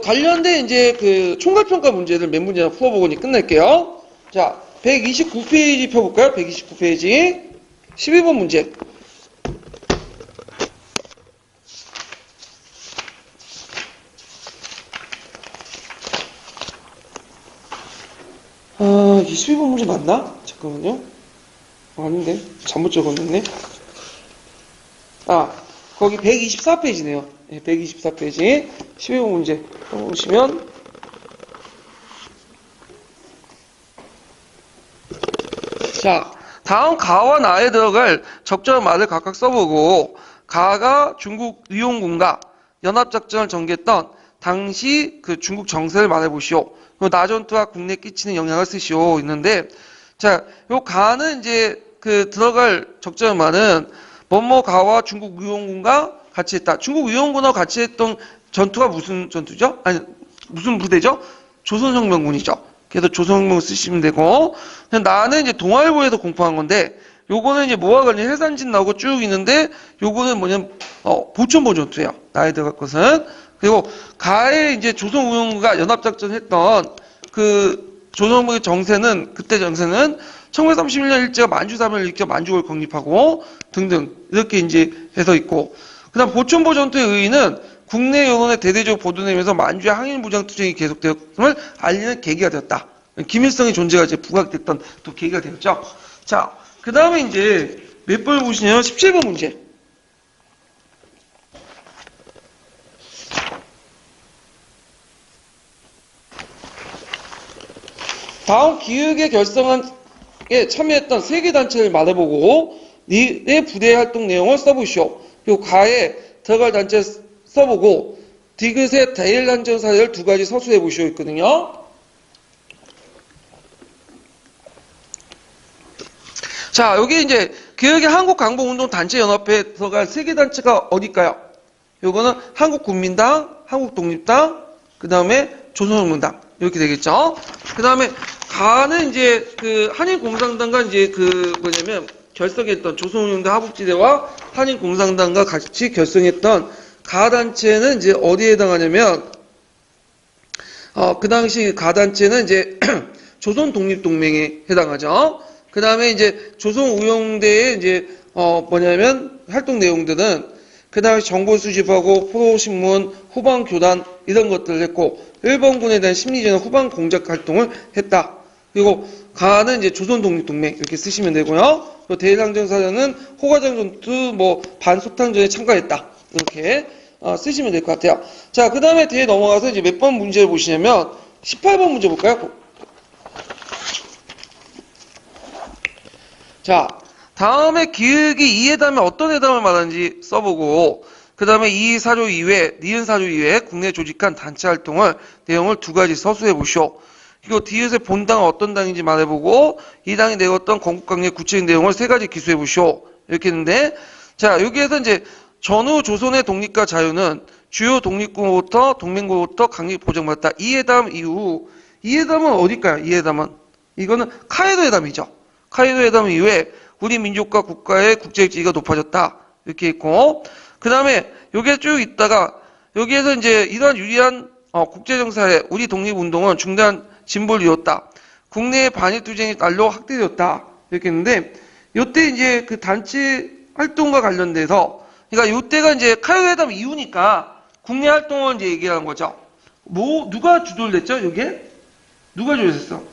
관련된 이제 총괄평가 문제를 몇 문제나 풀어보고 이제 끝낼게요. 자, 129페이지 펴볼까요? 129페이지. 12번 문제. 22번 문제 맞나? 잠깐만요. 아닌데. 잘못 적었네. 아, 거기 124페이지네요. 네, 124페이지. 12번 문제. 보시면, 자, 다음 가와 나에 들어갈 적절한 말을 각각 써보고, 가가 중국 위용군과 연합작전을 전개했던 당시 그 중국 정세를 말해보시오. 나전투와 국내에 끼치는 영향을 쓰시오. 있는데, 자, 요 가는 이제 그 들어갈 적절한 말은 뭐뭐 가와 중국 위용군과 같이 했다. 중국 위용군하고 같이 했던 전투가 무슨 전투죠? 아니, 무슨 부대죠? 조선혁명군이죠. 그래서 조선혁명 쓰시면 되고, 나는 이제 동아일보에서 공포한 건데, 요거는 이제 뭐와 관련 해산진 나오고 쭉 있는데, 요거는 뭐냐면, 보천보 전투예요. 나에 들어갈 것은. 그리고 가에 이제 조선우용군과 연합작전 했던 그 조선의 정세는, 그때 정세는 1931년 일제가 만주사변을 일으켜 만주를 건립하고 등등 이렇게 이제 해서 있고, 그 다음 보천보 전투의 의의는 국내 여론에 대대적으로 보도되면서 만주의 항일 무장 투쟁이 계속되었음을 알리는 계기가 되었다. 김일성의 존재가 이제 부각됐던 또 계기가 되었죠. 자, 그 다음에 이제 몇 번을 보시냐면 17번 문제. 다음 기획에 결성에 참여했던 세계 단체를 말해보고 네 부대의 활동 내용을 써보시오. 그리고 가에 들어갈 단체 써보고 디귿의 대일란전 사례를 두 가지 서술해 보시오 있거든요. 자, 여기 이제 기획의 한국강복운동단체연합회에 들어갈 세계 단체가 어딜까요? 요거는 한국국민당, 한국독립당, 그 다음에 조선혁명당 이렇게 되겠죠. 그 다음에 가는 이제 그 한인공산당과 이제 그 뭐냐면 결성했던 조선운동당 하북지대와 한인공산당과 같이 결성했던 가단체는 이제 어디에 해당하냐면 그 당시 가단체는 이제 조선독립동맹에 해당하죠. 그 다음에 이제 조선우용대의 이제 뭐냐면 활동 내용들은 그 당시 정보 수집하고 포로신문, 후방교단 이런 것들을 했고 일본군에 대한 심리전의 후방 공작 활동을 했다. 그리고 가는 이제 조선독립동맹 이렇게 쓰시면 되고요. 대일항전 사전은 호가장 전투, 뭐 반소탕전에 참가했다. 이렇게 쓰시면 될 것 같아요. 자, 그 다음에 뒤에 넘어가서 이제 몇 번 문제를 보시냐면 18번 문제 볼까요? 자, 다음에 기획이 이 회담에 어떤 회담을 말하는지 써보고 그 다음에 이 사조 이외, 니은 사조 이외에 국내 조직한 단체 활동을 내용을 두 가지 서술해 보시오. 그리고 디귿의 본당은 어떤 당인지 말해보고 이 당이 내었던 건국강의 구체적인 내용을 세 가지 기술해 보시오. 이렇게 했는데 자, 여기에서 이제 전후 조선의 독립과 자유는 주요 독립국으로부터 동맹국으로부터 강력히 보장받았다. 이 회담 이후 이 회담은 어딜까요? 이 회담은 이거는 카이도 회담이죠. 카이도 회담 이후에 우리 민족과 국가의 국제적 지위가 높아졌다. 이렇게 있고 그 다음에 여기에 쭉 있다가 여기에서 이제 이러한 유리한 국제정사에 우리 독립운동은 중대한 진보를 이뤘다. 국내의 반일투쟁이 날로 확대되었다. 이렇게 했는데 이때 이제 그 단체 활동과 관련돼서 그러니까 이때가 이제 카이로 회담 이후니까 국내 활동을 이제 얘기하는 거죠. 누가 주도를 했죠? 이게 누가 주도했어?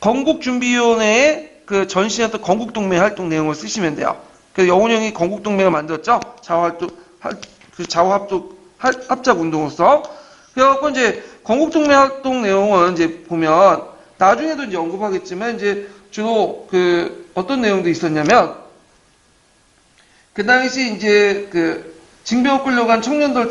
건국준비위원회의 그 전시했던 건국동맹 활동 내용을 쓰시면 돼요. 그래서 여운형이 건국동맹을 만들었죠. 합작운동으로서. 그래갖고 이제 건국동맹 활동 내용은 이제 보면 나중에도 이제 언급하겠지만 이제 주로 그 어떤 내용도 있었냐면 그 당시 이제 그 징병 끌려간 청년들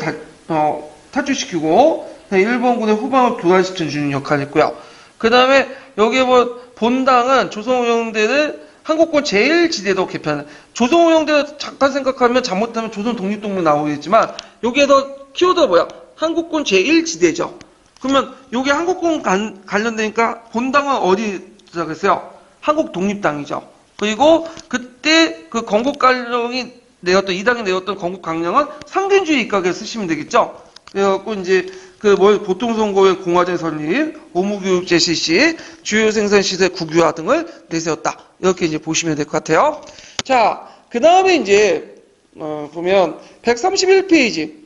탈출시키고 일본군의 후방을 교란시켜주는 역할을 했고요. 그 다음에 여기에 뭐 본당은 조선우영대를 한국군 제1지대도 개편. 조선우영대 잠깐 생각하면 잘못하면 조선독립동맹 나오겠지만 여기에서 키워드가 뭐야? 한국군 제1지대죠. 그러면 여기 한국군 관련되니까 본당은 어디 시작했어요? 한국독립당이죠. 그리고 그때 그 건국강령이 내었던 이 당이 내었던 건국강령은 상균주의 입각에 쓰시면 되겠죠. 그래갖고 이제 그 보통선거의 공화제 설립, 의무교육제 실시, 주요 생산시세 국유화 등을 내세웠다. 이렇게 이제 보시면 될 것 같아요. 자, 그 다음에 이제 보면 131페이지.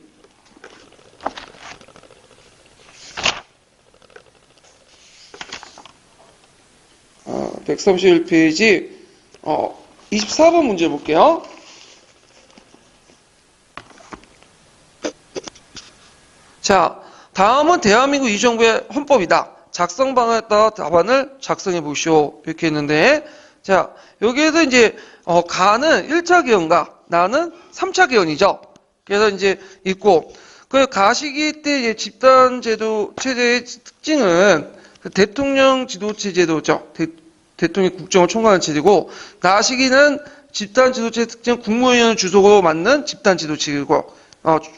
131페이지 24번 문제 볼게요. 자, 다음은 대한민국 임시정부의 헌법이다. 작성 방안에 따라 답안을 작성해 보시오. 이렇게 했는데, 자, 여기에서 이제, 가는 1차 개헌가, 나는 3차 개헌이죠. 그래서 이제 있고, 그 가시기 때 이제 집단제도 체제의 특징은 그 대통령 지도체 제도죠. 대통령이 국정을 총괄하는 체제고, 나시기는 집단 지도체의 특징은 국무위원을 주석으로 맡는 집단 지도체이고,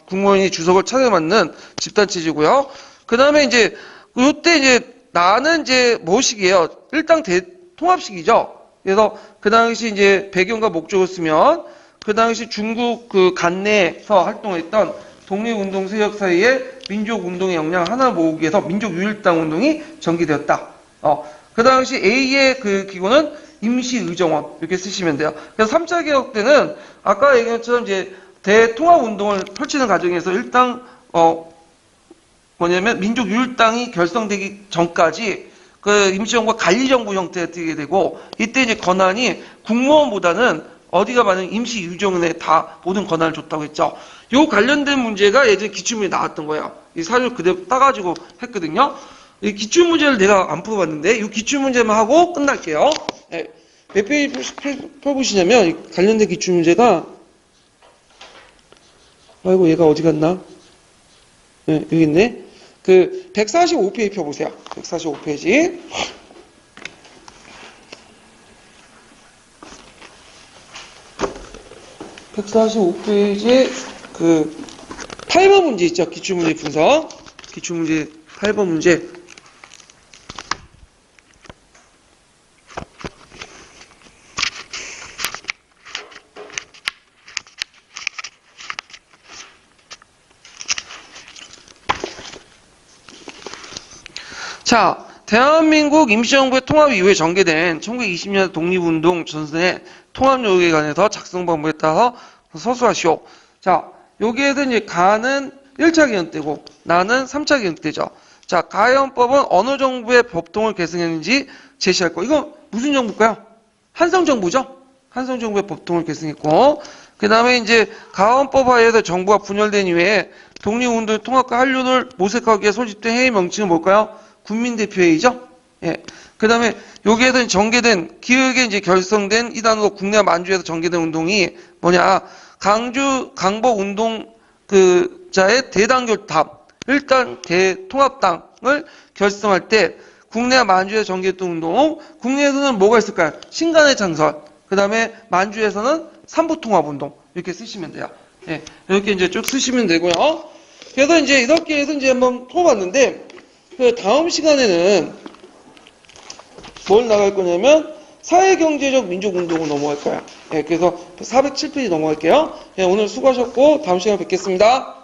국무원이 주석을 차례 맡는 집단 체제고요. 그 다음에 이제, 요때 이제, 나는 이제 뭐식이에요? 일당 통합식이죠. 그래서 그 당시 이제 배경과 목적을 쓰면, 그 당시 중국 그 간내에서 활동했던 독립운동 세력 사이에 민족운동의 역량 하나 모으기 위해서 민족유일당 운동이 전개되었다. 그 당시 A의 그 기구는 임시의정원 이렇게 쓰시면 돼요. 그래서 3차 개혁 때는 아까 얘기한 것처럼 이제 대통합 운동을 펼치는 과정에서 일당 뭐냐면 민족유일당이 결성되기 전까지 그 임시정부가 관리정부 형태가 되게 되고 이때 이제 권한이 국무원보다는 어디가 많은 임시유정원에 다 모든 권한을 줬다고 했죠. 요 관련된 문제가 예전에 기출문제에 나왔던 거예요. 이 사료를 그대로 따가지고 했거든요. 이 기출문제를 내가 안 풀어봤는데 이 기출문제만 하고 끝날게요. 네. 몇 페이지 펴보시냐면 이 관련된 기출문제가 아이고 얘가 어디 갔나? 네, 여기 있네. 그 145페이지 펴보세요. 145페이지. 145페이지에 그 8번 문제 있죠. 기출문제 분석. 기출문제 8번 문제. 자, 대한민국 임시정부의 통합 이후에 전개된 1920년 독립운동 전선의 통합 요구에 관해서 작성 방법에 따라서 서술하시오. 자, 여기에서 이제 가는 1차 개헌 때고 나는 3차 개헌 때죠. 자, 가헌법은 어느 정부의 법통을 개정했는지 제시할 거. 이거 무슨 정부일까요? 한성정부죠? 한성정부의 법통을 개정했고, 그 다음에 이제 가헌법 하에서 정부가 분열된 이후에 독립운동의 통합과 한륜을 모색하기 위해 소집된 회의 명칭은 뭘까요? 국민대표회의죠? 예. 그 다음에 여기에서 전개된, 기획에 이제 결성된 이단으로 국내와 만주에서 전개된 운동이 뭐냐. 강복운동 자의 대당결탑, 일단 대통합당을 결성할 때 국내와 만주에서 전개했던 운동, 국내에서는 뭐가 있을까요? 신간의 창설, 그 다음에 만주에서는 삼부통합운동, 이렇게 쓰시면 돼요. 예. 이렇게 이제 쭉 쓰시면 되고요. 그래서 이제 이렇게 해서 이제 한번 풀어봤는데, 그 다음 시간에는 뭘 나갈 거냐면 사회경제적 민족운동을 넘어갈 거야. 예, 그래서 407페이지 넘어갈게요. 예, 오늘 수고하셨고 다음 시간에 뵙겠습니다.